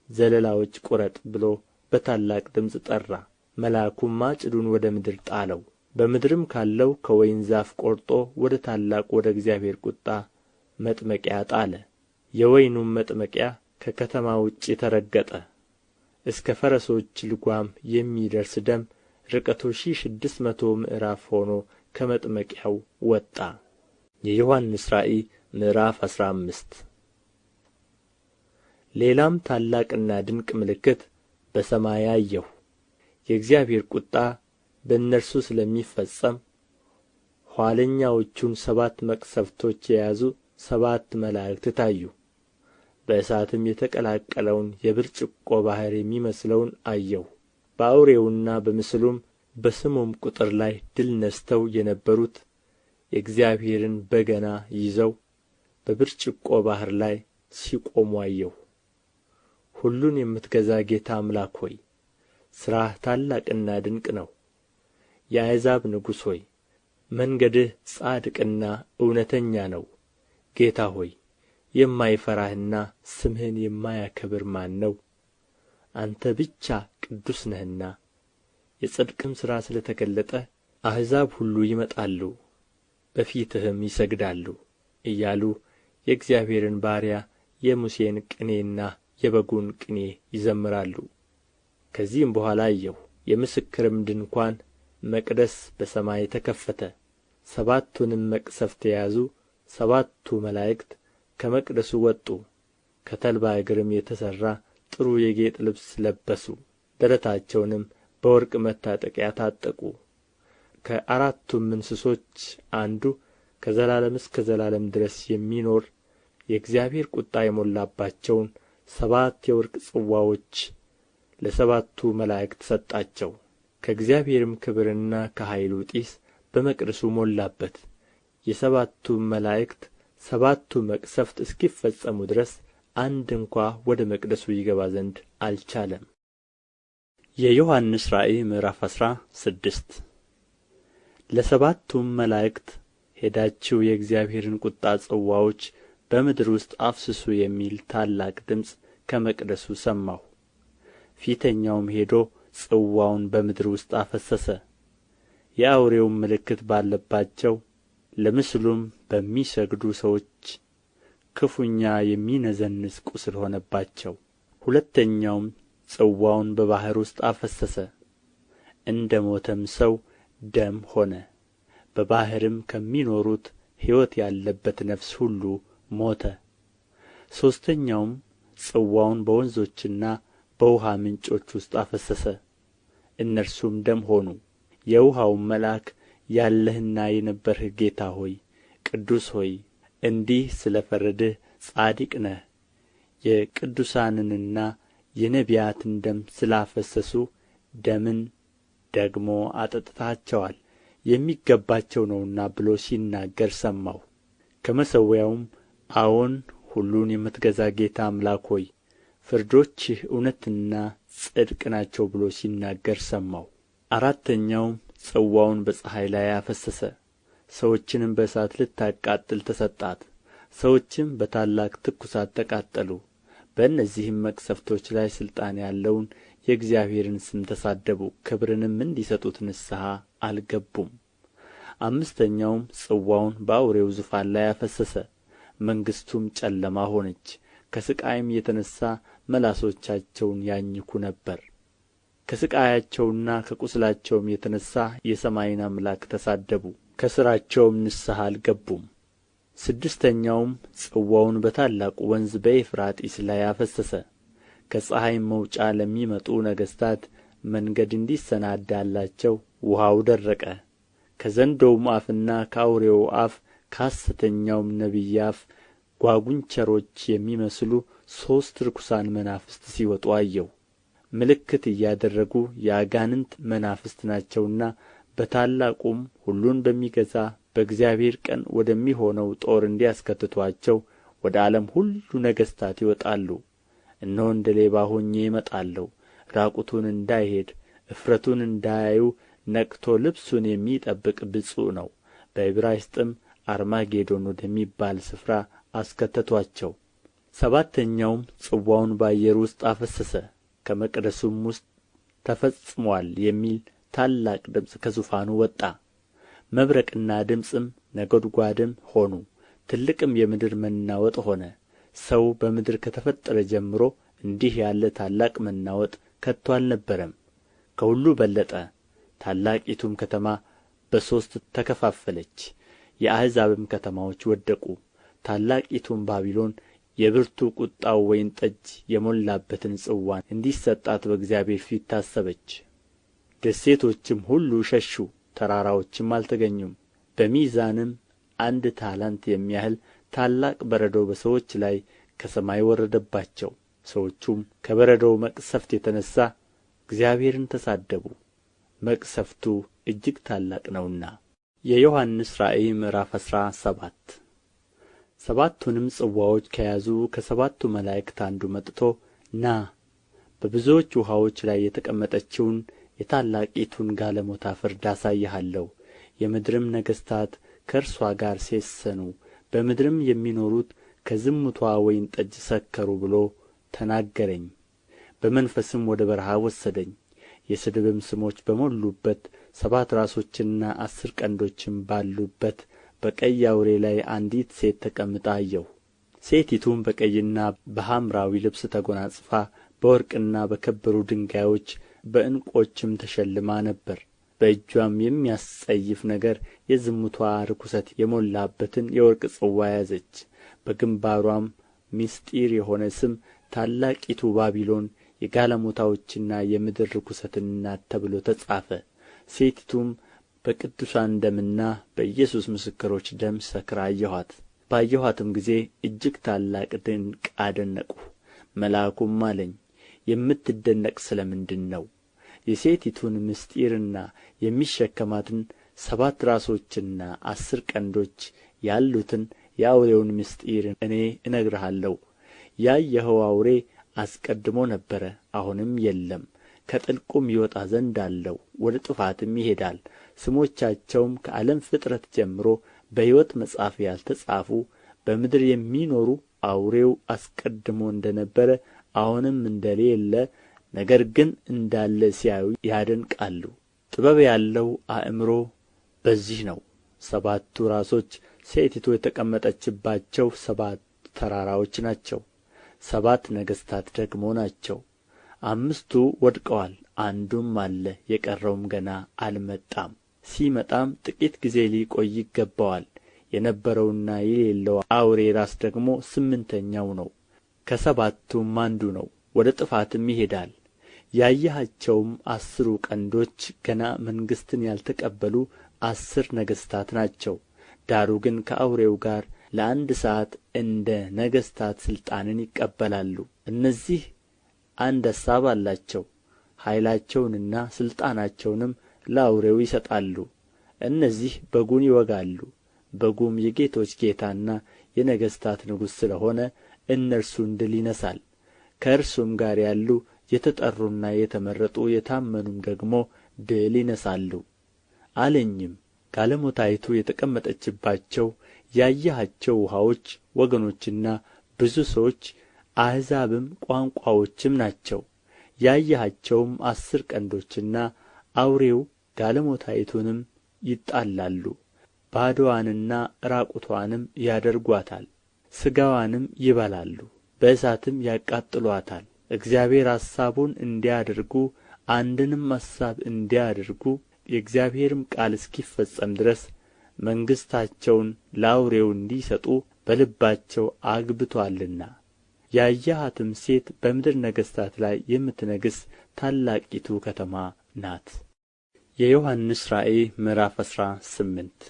ዘለላዎች ቍረጥ ብሎ በታላቅ ድምፅ ጠራ። መልአኩም ማጭዱን ወደ ምድር ጣለው። በምድርም ካለው ከወይን ዛፍ ቈርጦ ወደ ታላቁ ወደ እግዚአብሔር ቍጣ መጥመቂያ ጣለ። የወይኑም መጥመቂያ ከከተማ ውጭ ተረገጠ። እስከ ፈረሶች ልጓም የሚደርስ ደም ርቀቱ 1600 ምዕራፍ ሆኖ ከመጥመቂያው ወጣ። የዮሐንስ ራእይ ምዕራፍ 15 ሌላም ታላቅና ድንቅ ምልክት በሰማይ አየሁ። የእግዚአብሔር ቍጣ በእነርሱ ስለሚፈጸም ኋለኛዎቹን 7 መቅሰፍቶች የያዙ 7 መላእክት ታዩ። በእሳትም የተቀላቀለውን የብርጭቆ ባሕር የሚመስለውን አየሁ። በአውሬውና በምስሉም በስሙም ቍጥር ላይ ድል ነሥተው የነበሩት የእግዚአብሔርን በገና ይዘው በብርጭቆ ባሕር ላይ ሲቆሙ አየሁ። ሁሉን የምትገዛ ጌታ አምላክ ሆይ ሥራህ ታላቅና ድንቅ ነው። የአሕዛብ ንጉሥ ሆይ መንገድህ ጻድቅና እውነተኛ ነው። ጌታ ሆይ የማይፈራህና ስምህን የማያከብር ማን ነው? አንተ ብቻ ቅዱስ ነህና። የጽድቅም ሥራ ስለ ተገለጠ አሕዛብ ሁሉ ይመጣሉ በፊትህም ይሰግዳሉ እያሉ የእግዚአብሔርን ባሪያ የሙሴን ቅኔና የበጉን ቅኔ ይዘምራሉ። ከዚህም በኋላ አየሁ፣ የምስክርም ድንኳን መቅደስ በሰማይ ተከፈተ። 7ቱንም መቅሰፍት የያዙ 7ቱ መላእክት ከመቅደሱ ወጡ። ከተልባ እግርም የተሠራ ጥሩ የጌጥ ልብስ ለበሱ። ደረታቸውንም በወርቅ መታጠቂያ ታጠቁ። ከአራቱም እንስሶች አንዱ ከዘላለም እስከ ዘላለም ድረስ የሚኖር የእግዚአብሔር ቍጣ የሞላባቸውን 7 የወርቅ ጽዋዎች ለ7ቱ መላእክት ሰጣቸው። ከእግዚአብሔርም ክብርና ከኃይሉ ጢስ በመቅደሱ ሞላበት። የ7ቱም መላእክት 7ቱ መቅሰፍት እስኪፈጸሙ ድረስ አንድ እንኳ ወደ መቅደሱ ይገባ ዘንድ አልቻለም። የዮሐንስ ራእይ ምዕራፍ 16 ለ7ቱም መላእክት ሄዳችሁ የእግዚአብሔርን ቍጣ ጽዋዎች በምድር ውስጥ አፍስሱ የሚል ታላቅ ድምፅ ከመቅደሱ ሰማሁ። ፊተኛውም ሄዶ ጽዋውን በምድር ውስጥ አፈሰሰ። የአውሬውም ምልክት ባለባቸው ለምስሉም በሚሰግዱ ሰዎች ክፉኛ የሚነዘንዝ ቍስል ሆነባቸው። ሁለተኛውም ጽዋውን በባሕር ውስጥ አፈሰሰ፣ እንደ ሞተም ሰው ደም ሆነ። በባሕርም ከሚኖሩት ሕይወት ያለበት ነፍስ ሁሉ ሞተ። ሦስተኛውም ጽዋውን በወንዞችና በውኃ ምንጮች ውስጥ አፈሰሰ፣ እነርሱም ደም ሆኑ። የውኃውም መልአክ ያለህና የነበርህ ጌታ ሆይ ቅዱስ ሆይ እንዲህ ስለ ፈረድህ ጻድቅ ነህ። የቅዱሳንንና የነቢያትን ደም ስላፈሰሱ ደምን ደግሞ አጠጥታቸዋል፣ የሚገባቸው ነውና ብሎ ሲናገር ሰማሁ። ከመሠዊያውም አዎን ሁሉን የምትገዛ ጌታ አምላክ ሆይ ፍርዶችህ እውነትና ጽድቅ ናቸው ብሎ ሲናገር ሰማሁ። አራተኛውም ጽዋውን በፀሐይ ላይ አፈሰሰ፣ ሰዎችንም በእሳት ልታቃጥል ተሰጣት። ሰዎችም በታላቅ ትኩሳት ተቃጠሉ። በእነዚህም መቅሰፍቶች ላይ ሥልጣን ያለውን የእግዚአብሔርን ስም ተሳደቡ፣ ክብርንም እንዲሰጡት ንስሐ አልገቡም። አምስተኛውም ጽዋውን በአውሬው ዙፋን ላይ አፈሰሰ። መንግሥቱም ጨለማ ሆነች፣ ከሥቃይም የተነሣ መላሶቻቸውን ያኝኩ ነበር። ከሥቃያቸውና ከቍስላቸውም የተነሣ የሰማይን አምላክ ተሳደቡ፣ ከሥራቸውም ንስሐ አልገቡም። ስድስተኛውም ጽዋውን በታላቁ ወንዝ በኤፍራጢስ ላይ አፈሰሰ። ከፀሐይም መውጫ ለሚመጡ ነገሥታት መንገድ እንዲሰናዳላቸው ውኃው ደረቀ። ከዘንዶውም አፍና ከአውሬው አፍ ከሐሰተኛውም ነቢይ አፍ ጓጕንቸሮች የሚመስሉ ሦስት ርኩሳን መናፍስት ሲወጡ አየሁ። ምልክት እያደረጉ የአጋንንት መናፍስት ናቸውና በታላቁም ሁሉን በሚገዛ በእግዚአብሔር ቀን ወደሚሆነው ጦር እንዲያስከትቱአቸው ወደ ዓለም ሁሉ ነገሥታት ይወጣሉ። እነሆ እንደ ሌባ ሆኜ እመጣለሁ። ራቁቱን እንዳይሄድ እፍረቱን እንዳያዩ ነቅቶ ልብሱን የሚጠብቅ ብፁዕ ነው። በዕብራይስጥም አርማጌዶን ወደሚባል ስፍራ አስከተቱአቸው። ሰባተኛውም ጽዋውን በአየር ውስጥ አፈሰሰ። ከመቅደሱም ውስጥ ተፈጽሞአል የሚል ታላቅ ድምፅ ከዙፋኑ ወጣ። መብረቅና ድምፅም ነጐድጓድም ሆኑ። ትልቅም የምድር መናወጥ ሆነ። ሰው በምድር ከተፈጠረ ጀምሮ እንዲህ ያለ ታላቅ መናወጥ ከቶ አልነበረም። ከሁሉ በለጠ። ታላቂቱም ከተማ በሦስት ተከፋፈለች፣ የአሕዛብም ከተማዎች ወደቁ። ታላቂቱም ባቢሎን የብርቱ ቍጣው ወይን ጠጅ የሞላበትን ጽዋ እንዲሰጣት በእግዚአብሔር ፊት ታሰበች። ደሴቶችም ሁሉ ሸሹ፣ ተራራዎችም አልተገኙም። በሚዛንም 1 ታላንት የሚያህል ታላቅ በረዶ በሰዎች ላይ ከሰማይ ወረደባቸው። ሰዎቹም ከበረዶው መቅሰፍት የተነሣ እግዚአብሔርን ተሳደቡ፣ መቅሰፍቱ እጅግ ታላቅ ነውና። የዮሐንስ ራእይ ምዕራፍ 17 ሰባቱንም ጽዋዎች ከያዙ ከሰባቱ መላእክት አንዱ መጥቶ ና በብዙዎች ውኃዎች ላይ የተቀመጠችውን የታላቂቱን ጋለሞታ ፍርድ አሳይሃለሁ። የምድርም ነገሥታት ከእርሷ ጋር ሴሰኑ፣ በምድርም የሚኖሩት ከዝሙቷ ወይን ጠጅ ሰከሩ ብሎ ተናገረኝ። በመንፈስም ወደ በረሃ ወሰደኝ። የስድብም ስሞች በሞሉበት 7 ራሶችና 10 ቀንዶችም ባሉበት በቀይ አውሬ ላይ አንዲት ሴት ተቀምጣ አየሁ። ሴቲቱም በቀይና በሐምራዊ ልብስ ተጐናጽፋ በወርቅና በከበሩ ድንጋዮች በዕንቈችም ተሸልማ ነበር። በእጇም የሚያስጸይፍ ነገር የዝሙቷ ርኵሰት የሞላበትን የወርቅ ጽዋ ያዘች። በግንባሯም ምስጢር የሆነ ስም ታላቂቱ ባቢሎን የጋለሞታዎችና የምድር ርኵሰት እናት ተብሎ ተጻፈ። ሴቲቱም በቅዱሳን ደምና በኢየሱስ ምስክሮች ደም ሰክራ አየኋት። ባየኋትም ጊዜ እጅግ ታላቅ ድንቅ አደነቅሁ። መልአኩም አለኝ፣ የምትደነቅ ስለ ምንድር ነው? የሴቲቱን ምስጢርና የሚሸከማትን 7 ራሶችና 10 ቀንዶች ያሉትን የአውሬውን ምስጢር እኔ እነግርሃለሁ። ያየኸው አውሬ አስቀድሞ ነበረ፣ አሁንም የለም፣ ከጥልቁም ይወጣ ዘንድ አለው፣ ወደ ጥፋትም ይሄዳል። ስሞቻቸውም ከዓለም ፍጥረት ጀምሮ በሕይወት መጽሐፍ ያልተጻፉ በምድር የሚኖሩ አውሬው አስቀድሞ እንደ ነበረ አሁንም እንደሌለ ነገር ግን እንዳለ ሲያዩ ያደንቃሉ። ጥበብ ያለው አእምሮ በዚህ ነው። 7ቱ ራሶች ሴቲቱ የተቀመጠችባቸው 7 ተራራዎች ናቸው። 7 ነገሥታት ደግሞ ናቸው። 5ቱ ወድቀዋል፣ አንዱም አለ፣ የቀረውም ገና አልመጣም። ሲመጣም ጥቂት ጊዜ ሊቆይ ይገባዋል። የነበረውና የሌለው አውሬ ራስ ደግሞ 8ኛው ነው፣ ከ7ቱም አንዱ ነው፣ ወደ ጥፋትም ይሄዳል። ያየሃቸውም 10 ቀንዶች ገና መንግሥትን ያልተቀበሉ 10 ነገሥታት ናቸው። ዳሩ ግን ከአውሬው ጋር ለ1 ሰዓት እንደ ነገሥታት ሥልጣንን ይቀበላሉ። እነዚህ አንድ አሳብ አላቸው፣ ኃይላቸውንና ሥልጣናቸውንም ለአውሬው ይሰጣሉ። እነዚህ በጉን ይወጋሉ። በጉም የጌቶች ጌታና የነገሥታት ንጉሥ ስለ ሆነ እነርሱን ድል ይነሣል። ከእርሱም ጋር ያሉ የተጠሩና የተመረጡ የታመኑም ደግሞ ድል ይነሣሉ አለኝም። ጋለሞታይቱ የተቀመጠችባቸው ያየሃቸው ውኃዎች ወገኖችና ብዙ ሰዎች አሕዛብም ቋንቋዎችም ናቸው። ያየሃቸውም 10 ቀንዶችና አውሬው ጋለሞታይቱንም ይጣላሉ፣ ባዶዋንና ራቁትዋንም ያደርጓታል። ሥጋዋንም ይበላሉ፣ በእሳትም ያቃጥሉአታል። እግዚአብሔር አሳቡን እንዲያደርጉ አንድንም አሳብ እንዲያደርጉ የእግዚአብሔርም ቃል እስኪፈጸም ድረስ መንግሥታቸውን ለአውሬው እንዲሰጡ በልባቸው አግብቶአልና። ያየሃትም ሴት በምድር ነገሥታት ላይ የምትነግሥ ታላቂቱ ከተማ ናት። የዮሐንስ ራእይ ምዕራፍ 18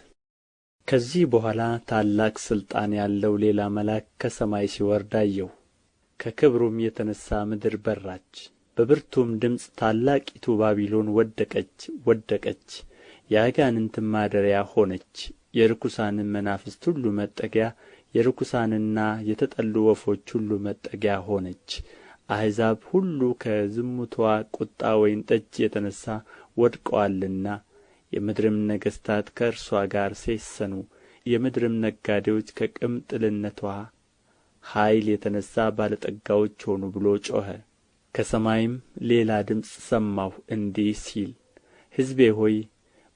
ከዚህ በኋላ ታላቅ ሥልጣን ያለው ሌላ መልአክ ከሰማይ ሲወርድ አየሁ። ከክብሩም የተነሣ ምድር በራች፣ በብርቱም ድምፅ ታላቂቱ ባቢሎን ወደቀች ወደቀች፣ የአጋንንትም ማደሪያ ሆነች፣ የርኩሳንም መናፍስት ሁሉ መጠጊያ፣ የርኩሳንና የተጠሉ ወፎች ሁሉ መጠጊያ ሆነች። አሕዛብ ሁሉ ከዝሙትዋ ቁጣ ወይን ጠጅ የተነሣ ወድቀዋልና፣ የምድርም ነገሥታት ከእርስዋ ጋር ሴሰኑ። የምድርም ነጋዴዎች ከቅምጥልነትዋ ኃይል የተነሣ ባለጠጋዎች ሆኑ ብሎ ጮኸ። ከሰማይም ሌላ ድምፅ ሰማሁ እንዲህ ሲል፣ ሕዝቤ ሆይ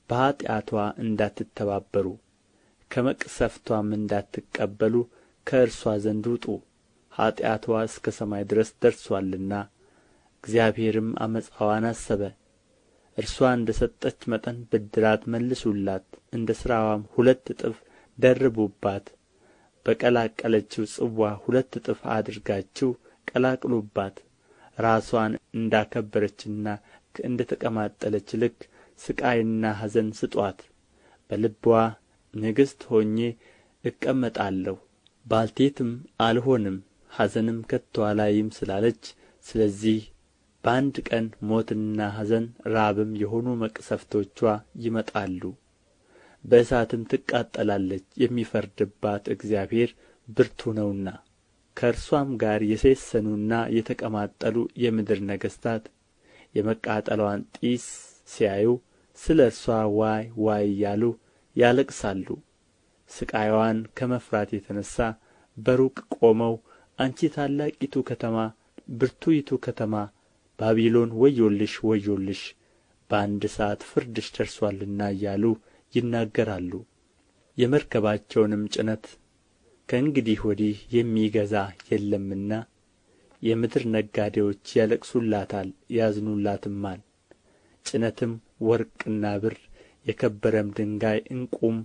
በኃጢአትዋ እንዳትተባበሩ ከመቅሰፍትዋም እንዳትቀበሉ ከእርስዋ ዘንድ ውጡ። ኃጢአትዋ እስከ ሰማይ ድረስ ደርሶአልና፣ እግዚአብሔርም ዓመፃዋን አሰበ። እርስዋ እንደ ሰጠች መጠን ብድራት መልሱላት፣ እንደ ሥራዋም 2 እጥፍ ደርቡባት። በቀላቀለችው ጽዋ 2 እጥፍ አድርጋችሁ ቀላቅሉባት። ራስዋን እንዳከበረችና እንደ ተቀማጠለች ልክ ሥቃይና ኀዘን ስጡአት። በልብዋ ንግሥት ሆኜ እቀመጣለሁ፣ ባልቴትም አልሆንም፣ ኀዘንም ከቶ አላይም ስላለች፣ ስለዚህ በአንድ ቀን ሞትና ኀዘን ራብም የሆኑ መቅሰፍቶችዋ ይመጣሉ። በእሳትም ትቃጠላለች፣ የሚፈርድባት እግዚአብሔር ብርቱ ነውና። ከእርሷም ጋር የሴሰኑና የተቀማጠሉ የምድር ነገሥታት የመቃጠልዋን ጢስ ሲያዩ ስለ እርሷ ዋይ ዋይ እያሉ ያለቅሳሉ። ሥቃይዋን ከመፍራት የተነሣ በሩቅ ቆመው አንቺ ታላቂቱ ከተማ፣ ብርቱይቱ ከተማ ባቢሎን ወዮልሽ ወዮልሽ፣ በአንድ ሰዓት ፍርድሽ ደርሶአልና እያሉ ይናገራሉ። የመርከባቸውንም ጭነት ከእንግዲህ ወዲህ የሚገዛ የለምና የምድር ነጋዴዎች ያለቅሱላታል ያዝኑላትማል። ጭነትም ወርቅና ብር፣ የከበረም ድንጋይ፣ ዕንቁም፣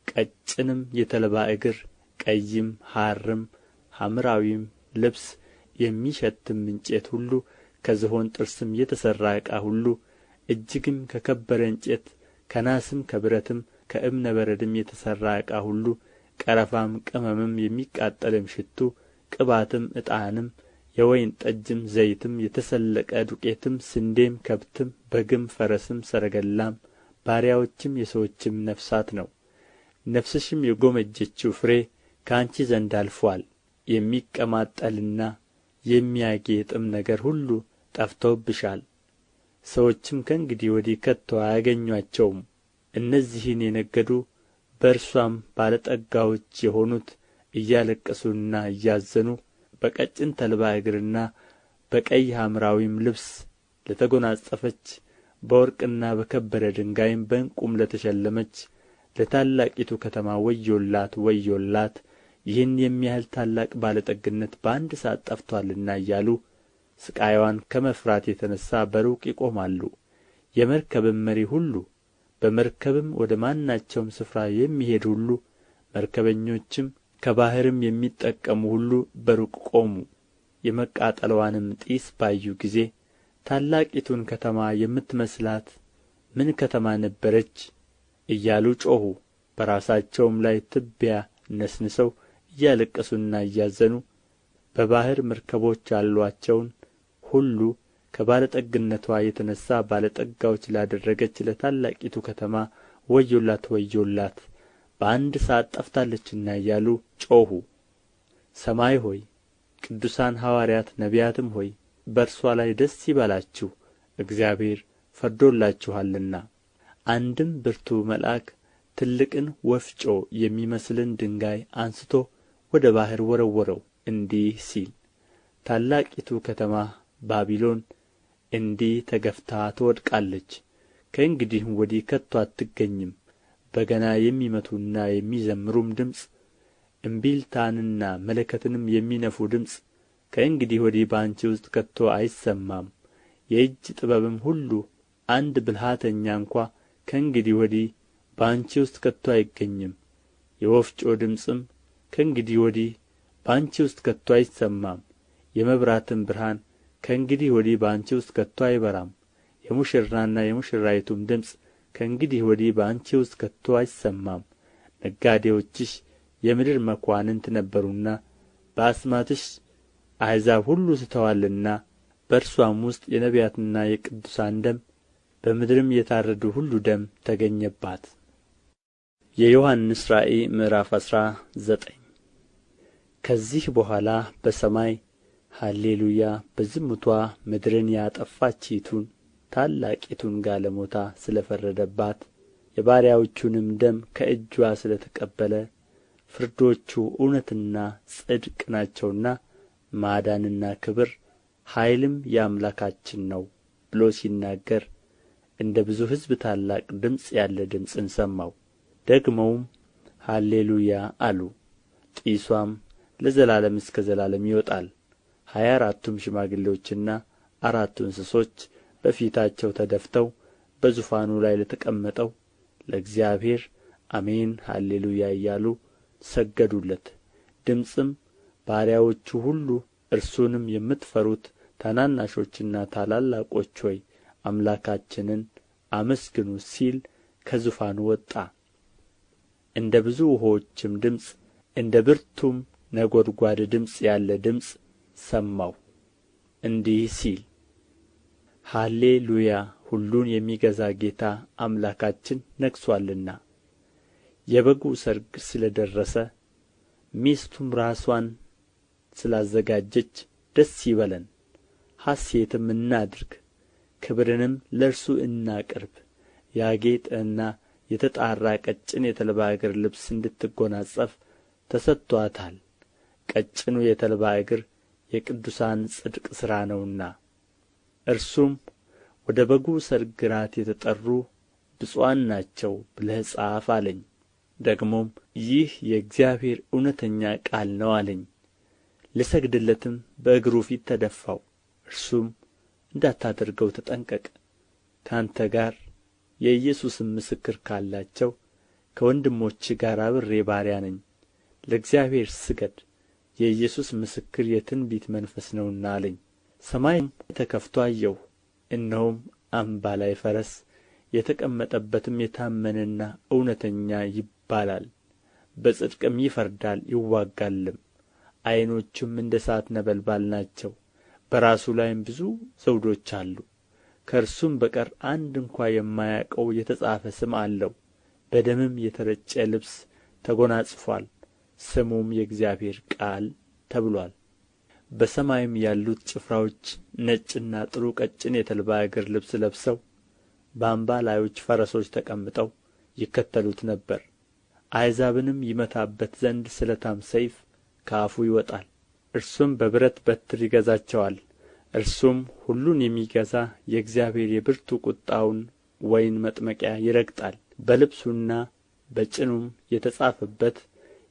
ቀጭንም የተልባ እግር፣ ቀይም ሐርም ሐምራዊም ልብስ፣ የሚሸትም እንጨት ሁሉ፣ ከዝሆን ጥርስም የተሠራ ዕቃ ሁሉ፣ እጅግም ከከበረ እንጨት፣ ከናስም ከብረትም ከዕብነ በረድም የተሠራ ዕቃ ሁሉ፣ ቀረፋም ቅመምም የሚቃጠልም ሽቱ፣ ቅባትም ዕጣንም፣ የወይን ጠጅም ዘይትም፣ የተሰለቀ ዱቄትም፣ ስንዴም፣ ከብትም፣ በግም፣ ፈረስም፣ ሰረገላም፣ ባሪያዎችም የሰዎችም ነፍሳት ነው። ነፍስሽም የጎመጀችው ፍሬ ከአንቺ ዘንድ አልፎአል። የሚቀማጠልና የሚያጌጥም ነገር ሁሉ ጠፍቶብሻል። ሰዎችም ከእንግዲህ ወዲህ ከቶ አያገኟቸውም። እነዚህን የነገዱ በእርሷም ባለጠጋዎች የሆኑት እያለቀሱና እያዘኑ በቀጭን ተልባ እግርና በቀይ ሐምራዊም ልብስ ለተጐናጸፈች በወርቅና በከበረ ድንጋይም በዕንቁም ለተሸለመች ለታላቂቱ ከተማ ወዮላት ወዮላት፣ ይህን የሚያህል ታላቅ ባለጠግነት በአንድ ሰዓት ጠፍቶአልና እያሉ ሥቃይዋን ከመፍራት የተነሣ በሩቅ ይቆማሉ። የመርከብም መሪ ሁሉ በመርከብም ወደ ማናቸውም ስፍራ የሚሄድ ሁሉ መርከበኞችም ከባሕርም የሚጠቀሙ ሁሉ በሩቅ ቆሙ። የመቃጠልዋንም ጢስ ባዩ ጊዜ ታላቂቱን ከተማ የምትመስላት ምን ከተማ ነበረች እያሉ ጮኹ። በራሳቸውም ላይ ትቢያ ነስንሰው እያለቀሱና እያዘኑ በባሕር መርከቦች ያሉአቸውን ሁሉ ከባለጠግነትዋ የተነሣ ባለጠጋዎች ላደረገች ለታላቂቱ ከተማ ወዮላት ወዮላት፣ በአንድ ሰዓት ጠፍታለችና እያሉ ጮኹ። ሰማይ ሆይ፣ ቅዱሳን ሐዋርያት ነቢያትም ሆይ በእርሷ ላይ ደስ ይበላችሁ፣ እግዚአብሔር ፈርዶላችኋልና። አንድም ብርቱ መልአክ ትልቅን ወፍጮ የሚመስልን ድንጋይ አንስቶ ወደ ባሕር ወረወረው፣ እንዲህ ሲል፣ ታላቂቱ ከተማ ባቢሎን እንዲህ ተገፍታ ትወድቃለች፣ ከእንግዲህም ወዲህ ከቶ አትገኝም። በገና የሚመቱና የሚዘምሩም ድምፅ፣ እምቢልታንና መለከትንም የሚነፉ ድምፅ ከእንግዲህ ወዲህ በአንቺ ውስጥ ከቶ አይሰማም። የእጅ ጥበብም ሁሉ አንድ ብልሃተኛ እንኳ ከእንግዲህ ወዲህ በአንቺ ውስጥ ከቶ አይገኝም። የወፍጮ ድምፅም ከእንግዲህ ወዲህ በአንቺ ውስጥ ከቶ አይሰማም። የመብራትም ብርሃን ከእንግዲህ ወዲህ በአንቺ ውስጥ ከቶ አይበራም። የሙሽራና የሙሽራይቱም ድምፅ ከእንግዲህ ወዲህ በአንቺ ውስጥ ከቶ አይሰማም። ነጋዴዎችሽ የምድር መኳንንት ነበሩና በአስማትሽ አሕዛብ ሁሉ ስተዋልና፣ በእርሷም ውስጥ የነቢያትና የቅዱሳን ደም በምድርም የታረዱ ሁሉ ደም ተገኘባት። የዮሐንስ ራእይ ምዕራፍ 19 ከዚህ በኋላ በሰማይ ሃሌ ሉያ፣ በዝሙቷ ምድርን ያጠፋችይቱን ታላቂቱን ጋለሞታ ስለ ፈረደባት የባሪያዎቹንም ደም ከእጅዋ ስለ ተቀበለ ፍርዶቹ እውነትና ጽድቅ ናቸውና ማዳንና ክብር ኃይልም የአምላካችን ነው ብሎ ሲናገር እንደ ብዙ ሕዝብ ታላቅ ድምፅ ያለ ድምፅን ሰማሁ። ደግመውም ሃሌ ሉያ አሉ። ጢሷም ለዘላለም እስከ ዘላለም ይወጣል። 24ቱም ሽማግሌዎችና አራቱ እንስሶች በፊታቸው ተደፍተው በዙፋኑ ላይ ለተቀመጠው ለእግዚአብሔር አሜን ሃሌ ሉያ እያሉ ሰገዱለት። ድምፅም ባሪያዎቹ ሁሉ እርሱንም የምትፈሩት ታናናሾችና ታላላቆች ሆይ አምላካችንን አመስግኑ ሲል ከዙፋኑ ወጣ። እንደ ብዙ ውኆችም ድምፅ እንደ ብርቱም ነጐድጓድ ድምፅ ያለ ድምፅ ሰማሁ እንዲህ ሲል፣ ሃሌ ሉያ ሁሉን የሚገዛ ጌታ አምላካችን ነግሦአልና። የበጉ ሰርግ ስለ ደረሰ ሚስቱም ራስዋን ስላዘጋጀች ደስ ይበለን፣ ሐሤትም እናድርግ፣ ክብርንም ለእርሱ እናቅርብ። ያጌጠና የተጣራ ቀጭን የተልባ እግር ልብስ እንድትጐናጸፍ ተሰጥቶአታል። ቀጭኑ የተልባ እግር የቅዱሳን ጽድቅ ሥራ ነውና። እርሱም ወደ በጉ ሰርግ ራት የተጠሩ ብፁዓን ናቸው ብለህ ጻፍ አለኝ። ደግሞም ይህ የእግዚአብሔር እውነተኛ ቃል ነው አለኝ። ልሰግድለትም በእግሩ ፊት ተደፋሁ። እርሱም እንዳታደርገው ተጠንቀቅ፣ ከአንተ ጋር የኢየሱስም ምስክር ካላቸው ከወንድሞችህ ጋር አብሬ ባሪያ ነኝ። ለእግዚአብሔር ስገድ፣ የኢየሱስ ምስክር የትንቢት መንፈስ ነውና አለኝ። ሰማይም ተከፍቶ አየሁ፣ እነሆም አምባላይ ፈረስ፣ የተቀመጠበትም የታመነና እውነተኛ ይባላል፣ በጽድቅም ይፈርዳል ይዋጋልም። ዓይኖቹም እንደ እሳት ነበልባል ናቸው፣ በራሱ ላይም ብዙ ዘውዶች አሉ። ከእርሱም በቀር አንድ እንኳ የማያውቀው የተጻፈ ስም አለው። በደምም የተረጨ ልብስ ተጐናጽፎአል፣ ስሙም የእግዚአብሔር ቃል ተብሎአል። በሰማይም ያሉት ጭፍራዎች ነጭና ጥሩ ቀጭን የተልባ እግር ልብስ ለብሰው በአምባላዮች ፈረሶች ተቀምጠው ይከተሉት ነበር። አሕዛብንም ይመታበት ዘንድ ስለታም ሰይፍ ከአፉ ይወጣል። እርሱም በብረት በትር ይገዛቸዋል። እርሱም ሁሉን የሚገዛ የእግዚአብሔር የብርቱ ቍጣውን ወይን መጥመቂያ ይረግጣል። በልብሱና በጭኑም የተጻፈበት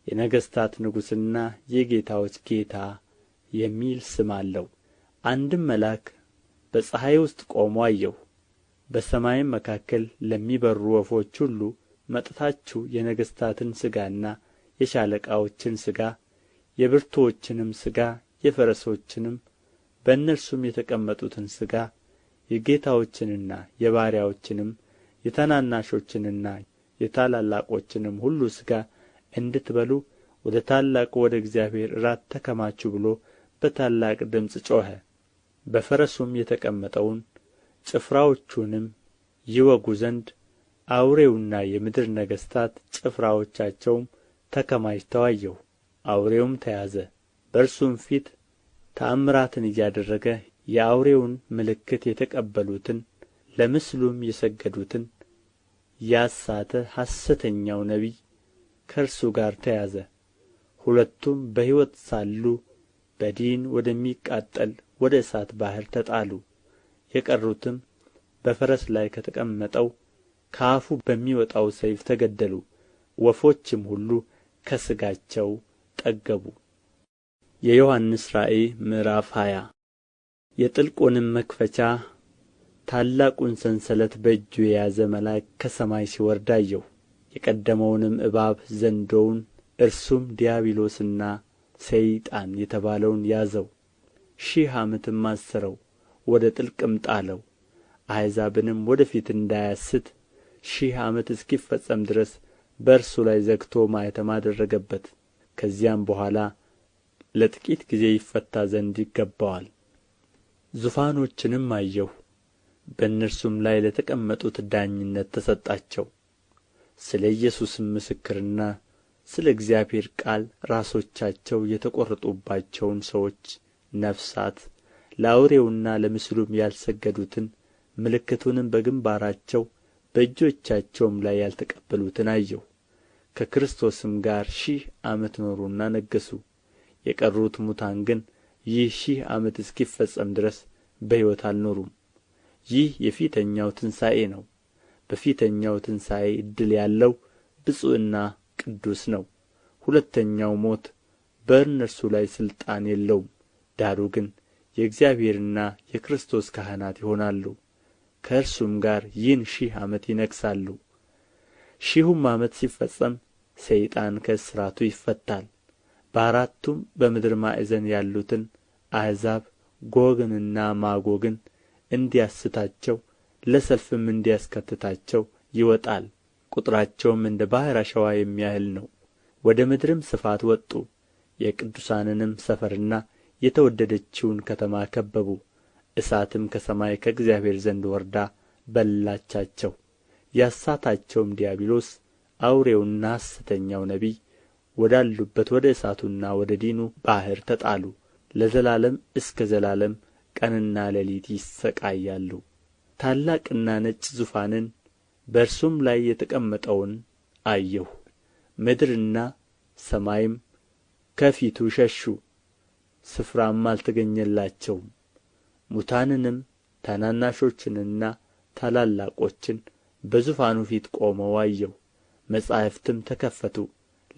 የነገሥታት ንጉሥና የጌታዎች ጌታ የሚል ስም አለው። አንድም መልአክ በፀሐይ ውስጥ ቆሞ አየሁ። በሰማይም መካከል ለሚበሩ ወፎች ሁሉ መጥታችሁ የነገሥታትን ሥጋና የሻለቃዎችን ሥጋ የብርቱዎችንም ሥጋ የፈረሶችንም በእነርሱም የተቀመጡትን ሥጋ የጌታዎችንና የባሪያዎችንም የታናናሾችንና የታላላቆችንም ሁሉ ሥጋ እንድትበሉ ወደ ታላቁ ወደ እግዚአብሔር እራት ተከማቹ ብሎ በታላቅ ድምፅ ጮኸ። በፈረሱም የተቀመጠውን ጭፍራዎቹንም ይወጉ ዘንድ አውሬውና የምድር ነገሥታት ጭፍራዎቻቸውም ተከማችተው አየሁ። አውሬውም ተያዘ፣ በእርሱም ፊት ተአምራትን እያደረገ የአውሬውን ምልክት የተቀበሉትን ለምስሉም የሰገዱትን ያሳተ ሐሰተኛው ነቢይ ከእርሱ ጋር ተያዘ። ሁለቱም በሕይወት ሳሉ በዲን ወደሚቃጠል ወደ እሳት ባሕር ተጣሉ። የቀሩትም በፈረስ ላይ ከተቀመጠው ከአፉ በሚወጣው ሰይፍ ተገደሉ። ወፎችም ሁሉ ከሥጋቸው ጠገቡ። የዮሐንስ ራእይ ምዕራፍ 20 የጥልቁንም መክፈቻ ታላቁን ሰንሰለት በእጁ የያዘ መልአክ ከሰማይ ሲወርድ አየሁ። የቀደመውንም እባብ ዘንዶውን እርሱም ዲያብሎስና ሰይጣን የተባለውን ያዘው፣ 1000 ዓመትም አሰረው፣ ወደ ጥልቅም ጣለው። አሕዛብንም ወደ ፊት እንዳያስት 1000 ዓመት እስኪፈጸም ድረስ በእርሱ ላይ ዘግቶ ማኅተም አደረገበት። ከዚያም በኋላ ለጥቂት ጊዜ ይፈታ ዘንድ ይገባዋል። ዙፋኖችንም አየሁ፣ በእነርሱም ላይ ለተቀመጡት ዳኝነት ተሰጣቸው። ስለ ኢየሱስም ምስክርና ስለ እግዚአብሔር ቃል ራሶቻቸው የተቈረጡባቸውን ሰዎች ነፍሳት፣ ለአውሬውና ለምስሉም ያልሰገዱትን ምልክቱንም በግምባራቸው በእጆቻቸውም ላይ ያልተቀበሉትን አየሁ። ከክርስቶስም ጋር 1000 ዓመት ኖሩና ነገሡ። የቀሩት ሙታን ግን ይህ 1000 ዓመት እስኪፈጸም ድረስ በሕይወት አልኖሩም። ይህ የፊተኛው ትንሣኤ ነው። በፊተኛው ትንሣኤ ዕድል ያለው ብፁዕና ቅዱስ ነው። ሁለተኛው ሞት በእነርሱ ላይ ሥልጣን የለውም። ዳሩ ግን የእግዚአብሔርና የክርስቶስ ካህናት ይሆናሉ፣ ከእርሱም ጋር ይህን 1000 ዓመት ይነግሣሉ። 1000ም ዓመት ሲፈጸም ሰይጣን ከእስራቱ ይፈታል። በአራቱም በምድር ማዕዘን ያሉትን አሕዛብ ጎግንና ማጎግን እንዲያስታቸው ለሰልፍም እንዲያስከትታቸው ይወጣል። ቁጥራቸውም እንደ ባሕር አሸዋ የሚያህል ነው። ወደ ምድርም ስፋት ወጡ። የቅዱሳንንም ሰፈርና የተወደደችውን ከተማ ከበቡ። እሳትም ከሰማይ ከእግዚአብሔር ዘንድ ወርዳ በላቻቸው። ያሳታቸውም ዲያብሎስ አውሬውና ሐሰተኛው ነቢይ ወዳሉበት ወደ እሳቱና ወደ ዲኑ ባሕር ተጣሉ። ለዘላለም እስከ ዘላለም ቀንና ሌሊት ይሣቀያሉ። ታላቅና ነጭ ዙፋንን በእርሱም ላይ የተቀመጠውን አየሁ። ምድርና ሰማይም ከፊቱ ሸሹ፣ ስፍራም አልተገኘላቸውም። ሙታንንም ታናናሾችንና ታላላቆችን በዙፋኑ ፊት ቆመው አየሁ። መጻሕፍትም ተከፈቱ፣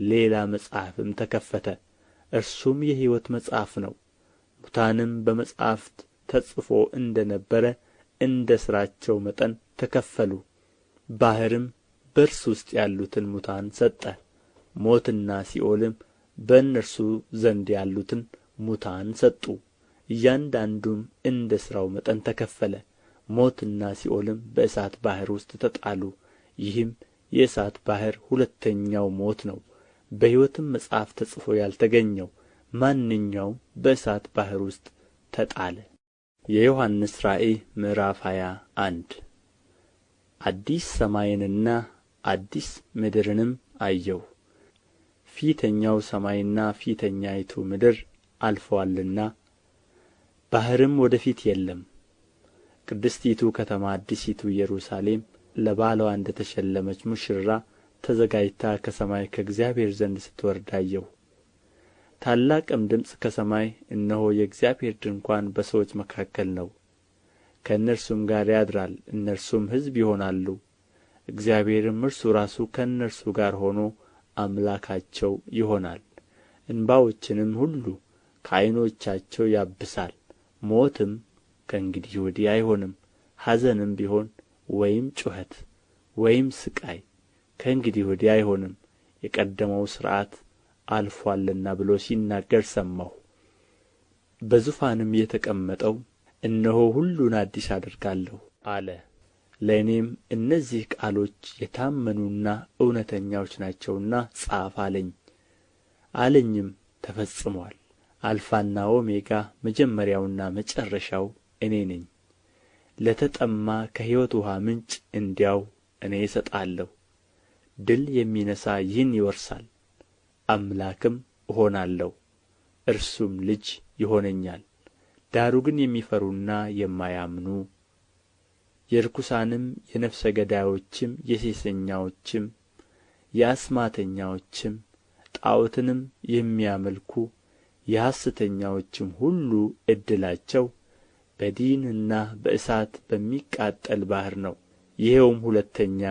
ሌላ መጽሐፍም ተከፈተ፣ እርሱም የሕይወት መጽሐፍ ነው። ሙታንም በመጻሕፍት ተጽፎ እንደ ነበረ እንደ ሥራቸው መጠን ተከፈሉ። ባሕርም በእርሱ ውስጥ ያሉትን ሙታን ሰጠ። ሞትና ሲኦልም በእነርሱ ዘንድ ያሉትን ሙታን ሰጡ። እያንዳንዱም እንደ ሥራው መጠን ተከፈለ። ሞትና ሲኦልም በእሳት ባሕር ውስጥ ተጣሉ። ይህም የእሳት ባሕር ሁለተኛው ሞት ነው። በሕይወትም መጽሐፍ ተጽፎ ያልተገኘው ማንኛውም በእሳት ባሕር ውስጥ ተጣለ። የዮሐንስ ራእይ ምዕራፍ 21 አዲስ ሰማይንና አዲስ ምድርንም አየሁ። ፊተኛው ሰማይና ፊተኛይቱ ምድር አልፈዋልና ባሕርም ወደ ፊት የለም። ቅድስቲቱ ከተማ አዲሲቱ ኢየሩሳሌም ለባልዋ እንደ ተሸለመች ሙሽራ ተዘጋጅታ ከሰማይ ከእግዚአብሔር ዘንድ ስትወርድ አየሁ። ታላቅም ድምፅ ከሰማይ እነሆ የእግዚአብሔር ድንኳን በሰዎች መካከል ነው፣ ከእነርሱም ጋር ያድራል፣ እነርሱም ሕዝብ ይሆናሉ። እግዚአብሔርም እርሱ ራሱ ከእነርሱ ጋር ሆኖ አምላካቸው ይሆናል። እንባዎችንም ሁሉ ከዓይኖቻቸው ያብሳል። ሞትም ከእንግዲህ ወዲህ አይሆንም፣ ኀዘንም ቢሆን ወይም ጩኸት ወይም ሥቃይ ከእንግዲህ ወዲህ አይሆንም፣ የቀደመው ሥርዓት አልፎአልና ብሎ ሲናገር ሰማሁ። በዙፋንም የተቀመጠው እነሆ ሁሉን አዲስ አደርጋለሁ አለ። ለእኔም እነዚህ ቃሎች የታመኑና እውነተኛዎች ናቸውና ጻፍ አለኝ። አለኝም ተፈጽሞአል። አልፋና ኦሜጋ መጀመሪያውና መጨረሻው እኔ ነኝ። ለተጠማ ከሕይወት ውኃ ምንጭ እንዲያው እኔ እሰጣለሁ። ድል የሚነሣ ይህን ይወርሳል፣ አምላክም እሆናለሁ፣ እርሱም ልጅ ይሆነኛል። ዳሩ ግን የሚፈሩና የማያምኑ የርኩሳንም የነፍሰ ገዳዮችም የሴሰኛዎችም የአስማተኛዎችም ጣዖትንም የሚያመልኩ የሐሰተኛዎችም ሁሉ ዕድላቸው በዲንና በእሳት በሚቃጠል ባሕር ነው። ይኸውም ሁለተኛ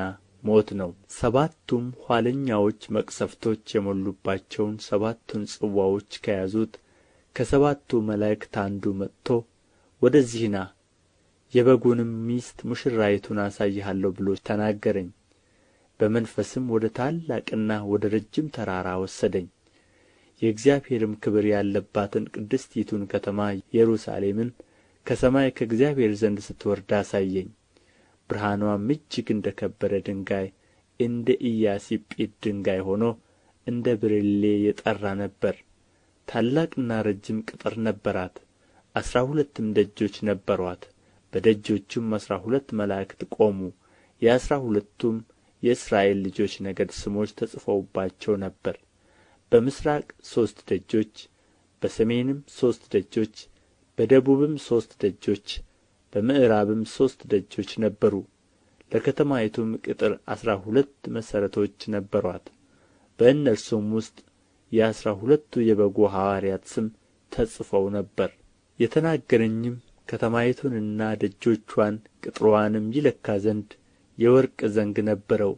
ሞት ነው። ሰባቱም ኋለኛዎች መቅሰፍቶች የሞሉባቸውን ሰባቱን ጽዋዎች ከያዙት ከሰባቱ መላእክት አንዱ መጥቶ ወደዚህ ና የበጉንም ሚስት ሙሽራይቱን አሳይሃለሁ ብሎ ተናገረኝ። በመንፈስም ወደ ታላቅና ወደ ረጅም ተራራ ወሰደኝ። የእግዚአብሔርም ክብር ያለባትን ቅድስቲቱን ከተማ ኢየሩሳሌምን ከሰማይ ከእግዚአብሔር ዘንድ ስትወርድ አሳየኝ። ብርሃንዋም እጅግ እንደ ከበረ ድንጋይ እንደ ኢያሰጲድ ድንጋይ ሆኖ እንደ ብርሌ የጠራ ነበር። ታላቅና ረጅም ቅጥር ነበራት፣ 12 ደጆች ነበሩአት። በደጆቹም 12 መላእክት ቆሙ። የ12ቱም የእስራኤል ልጆች ነገድ ስሞች ተጽፈውባቸው ነበር። በምሥራቅ 3 ደጆች፣ በሰሜንም 3 ደጆች፣ በደቡብም 3 ደጆች፣ በምዕራብም 3 ደጆች ነበሩ። ለከተማይቱም ቅጥር 12 መሠረቶች ነበሩአት። በእነርሱም ውስጥ የ12ቱ የበጉ ሐዋርያት ስም ተጽፈው ነበር። የተናገረኝም ከተማይቱንና ደጆቿን ቅጥርዋንም ይለካ ዘንድ የወርቅ ዘንግ ነበረው።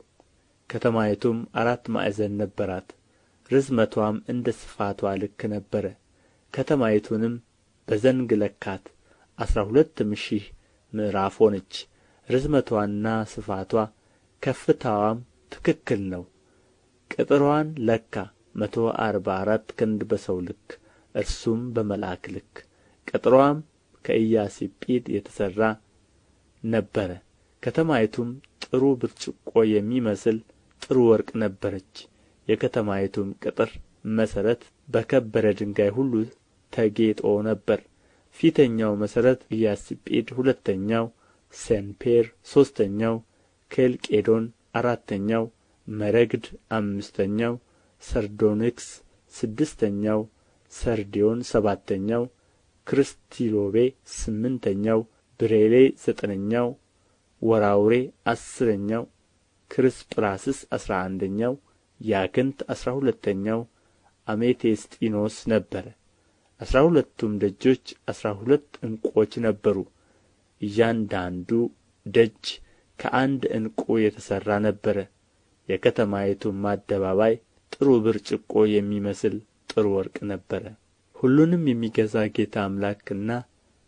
ከተማይቱም 4 ማዕዘን ነበራት፣ ርዝመትዋም እንደ ስፋትዋ ልክ ነበረ። ከተማይቱንም በዘንግ ለካት፣ 12 ሺህ ምዕራፍ ሆነች። ርዝመትዋና ስፋትዋ ከፍታዋም ትክክል ነው። ቅጥርዋን ለካ 144 ክንድ በሰው ልክ፣ እርሱም በመልአክ ልክ። ቅጥርዋም ከኢያሰጲድ የተሠራ ነበረ። ከተማይቱም ጥሩ ብርጭቆ የሚመስል ጥሩ ወርቅ ነበረች። የከተማይቱም ቅጥር መሠረት በከበረ ድንጋይ ሁሉ ተጌጦ ነበር። ፊተኛው መሠረት ኢያሰጲድ፣ ሁለተኛው ሰንፔር፣ ሦስተኛው ኬልቄዶን፣ አራተኛው መረግድ፣ አምስተኛው ሰርዶንክስ፣ ስድስተኛው ሰርድዮን፣ ሰባተኛው ክርስቲሎቤ፣ ስምንተኛው ብሬሌ፣ ዘጠነኛው ወራውሬ፣ 10ኛው ክርስጵራስስ፣ 11ኛው ያክንት፣ 12ኛው አሜቴስጢኖስ ነበረ። 12ቱም ደጆች 12 ዕንቈች ነበሩ። እያንዳንዱ ደጅ ከአንድ ዕንቍ የተሠራ ነበረ። የከተማይቱም አደባባይ ጥሩ ብርጭቆ የሚመስል ጥሩ ወርቅ ነበረ። ሁሉንም የሚገዛ ጌታ አምላክና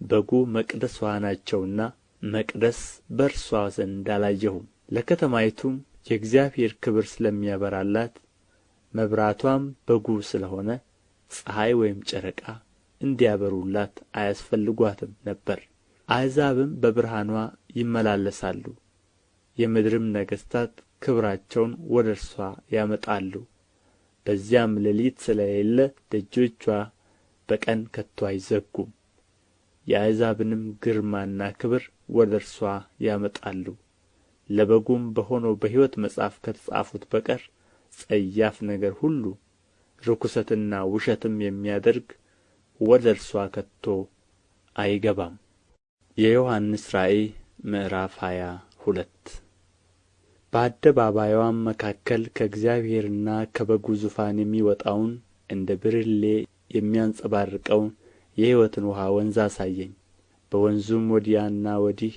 በጉ መቅደስዋ ናቸውና መቅደስ በእርስዋ ዘንድ አላየሁም። ለከተማይቱም የእግዚአብሔር ክብር ስለሚያበራላት መብራቷም በጉ ስለ ሆነ ፀሐይ ወይም ጨረቃ እንዲያበሩላት አያስፈልጓትም ነበር። አሕዛብም በብርሃንዋ ይመላለሳሉ፣ የምድርም ነገሥታት ክብራቸውን ወደ እርሷ ያመጣሉ። በዚያም ሌሊት ስለሌለ ደጆችዋ በቀን ከቶ አይዘጉም። የአሕዛብንም ግርማና ክብር ወደ እርሷ ያመጣሉ። ለበጉም በሆነው በሕይወት መጽሐፍ ከተጻፉት በቀር ጸያፍ ነገር ሁሉ ርኵሰትና ውሸትም የሚያደርግ ወደ እርሷ ከቶ አይገባም። የዮሐንስ ራእይ ምዕራፍ 22 በአደባባይዋም መካከል ከእግዚአብሔርና ከበጉ ዙፋን የሚወጣውን እንደ ብርሌ የሚያንጸባርቀውን የሕይወትን ውኃ ወንዝ አሳየኝ። በወንዙም ወዲያና ወዲህ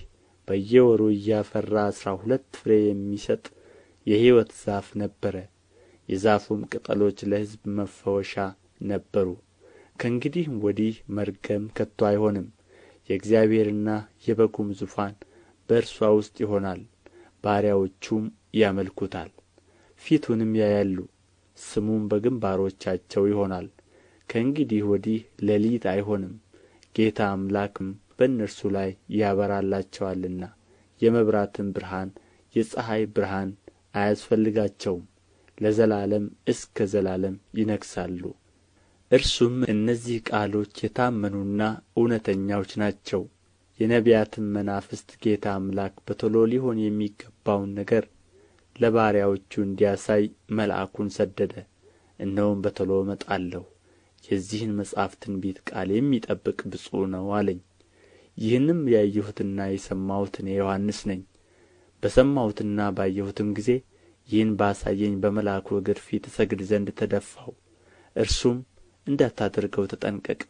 በየወሩ እያፈራ 12 ፍሬ የሚሰጥ የሕይወት ዛፍ ነበረ። የዛፉም ቅጠሎች ለሕዝብ መፈወሻ ነበሩ። ከእንግዲህም ወዲህ መርገም ከቶ አይሆንም። የእግዚአብሔርና የበጉም ዙፋን በእርሷ ውስጥ ይሆናል፣ ባሪያዎቹም ያመልኩታል፣ ፊቱንም ያያሉ፣ ስሙም በግምባሮቻቸው ይሆናል። ከእንግዲህ ወዲህ ሌሊት አይሆንም፣ ጌታ አምላክም በእነርሱ ላይ ያበራላቸዋልና የመብራትም ብርሃን የፀሐይ ብርሃን አያስፈልጋቸውም፣ ለዘላለም እስከ ዘላለም ይነግሣሉ። እርሱም እነዚህ ቃሎች የታመኑና እውነተኛዎች ናቸው። የነቢያትም መናፍስት ጌታ አምላክ በቶሎ ሊሆን የሚገባውን ነገር ለባሪያዎቹ እንዲያሳይ መልአኩን ሰደደ። እነሆም በቶሎ እመጣለሁ፣ የዚህን መጽሐፍ ትንቢት ቃል የሚጠብቅ ብፁዕ ነው አለኝ። ይህንም ያየሁትና የሰማሁት እኔ ዮሐንስ ነኝ። በሰማሁትና ባየሁትም ጊዜ ይህን ባሳየኝ በመልአኩ እግር ፊት እሰግድ ዘንድ ተደፋሁ። እርሱም እንዳታደርገው ተጠንቀቅ፣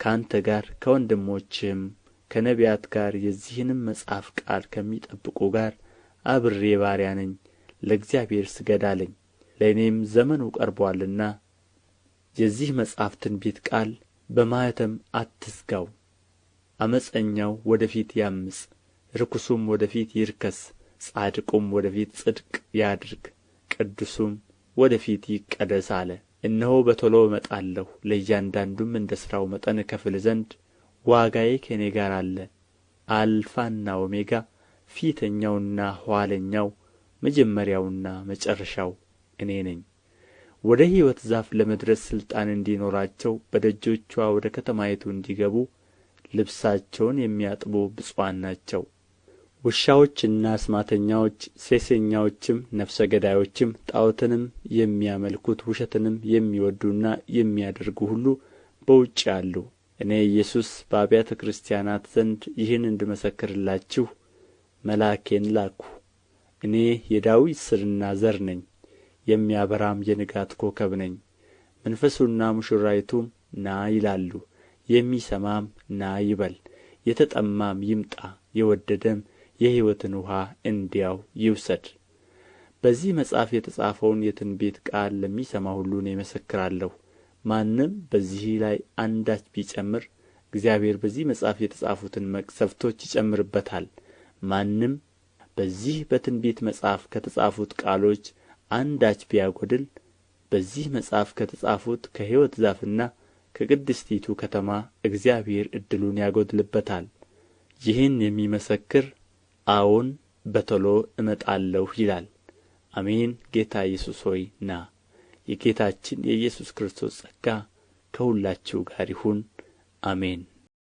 ከአንተ ጋር ከወንድሞችህም ከነቢያት ጋር የዚህንም መጽሐፍ ቃል ከሚጠብቁ ጋር አብሬ ባሪያ ነኝ፣ ለእግዚአብሔር ስገድ አለኝ። ለእኔም ዘመኑ ቀርቦአልና የዚህ መጽሐፍ ትንቢት ቃል በማኅተም አትዝጋው። ዓመፀኛው ወደ ፊት ያምፅ፣ ርኩሱም ወደ ፊት ይርከስ፣ ጻድቁም ወደ ፊት ጽድቅ ያድርግ፣ ቅዱሱም ወደ ፊት ይቀደስ አለ። እነሆ በቶሎ እመጣለሁ፣ ለእያንዳንዱም እንደ ሥራው መጠን እከፍል ዘንድ ዋጋዬ ከእኔ ጋር አለ። አልፋና ኦሜጋ፣ ፊተኛውና ኋለኛው፣ መጀመሪያውና መጨረሻው እኔ ነኝ። ወደ ሕይወት ዛፍ ለመድረስ ሥልጣን እንዲኖራቸው በደጆችዋ ወደ ከተማይቱ እንዲገቡ ልብሳቸውን የሚያጥቡ ብፁዓን ናቸው። ውሻዎችና አስማተኛዎች፣ ሴሰኛዎችም፣ ነፍሰ ገዳዮችም፣ ጣዖትንም የሚያመልኩት፣ ውሸትንም የሚወዱና የሚያደርጉ ሁሉ በውጭ አሉ። እኔ ኢየሱስ በአብያተ ክርስቲያናት ዘንድ ይህን እንድመሰክርላችሁ መልአኬን ላክሁ። እኔ የዳዊት ሥርና ዘር ነኝ፣ የሚያበራም የንጋት ኮከብ ነኝ። መንፈሱና ሙሽራይቱም ና ይላሉ፣ የሚሰማም ና ይበል። የተጠማም ይምጣ፣ የወደደም የሕይወትን ውኃ እንዲያው ይውሰድ። በዚህ መጽሐፍ የተጻፈውን የትንቢት ቃል ለሚሰማ ሁሉ እኔ እመሰክራለሁ። ማንም በዚህ ላይ አንዳች ቢጨምር እግዚአብሔር በዚህ መጽሐፍ የተጻፉትን መቅሠፍቶች ይጨምርበታል። ማንም በዚህ በትንቢት መጽሐፍ ከተጻፉት ቃሎች አንዳች ቢያጐድል በዚህ መጽሐፍ ከተጻፉት ከሕይወት ዛፍና ከቅድስቲቱ ከተማ እግዚአብሔር ዕድሉን ያጐድልበታል። ይህን የሚመሰክር አዎን በቶሎ እመጣለሁ ይላል። አሜን። ጌታ ኢየሱስ ሆይ ና። የጌታችን የኢየሱስ ክርስቶስ ጸጋ ከሁላችሁ ጋር ይሁን። አሜን።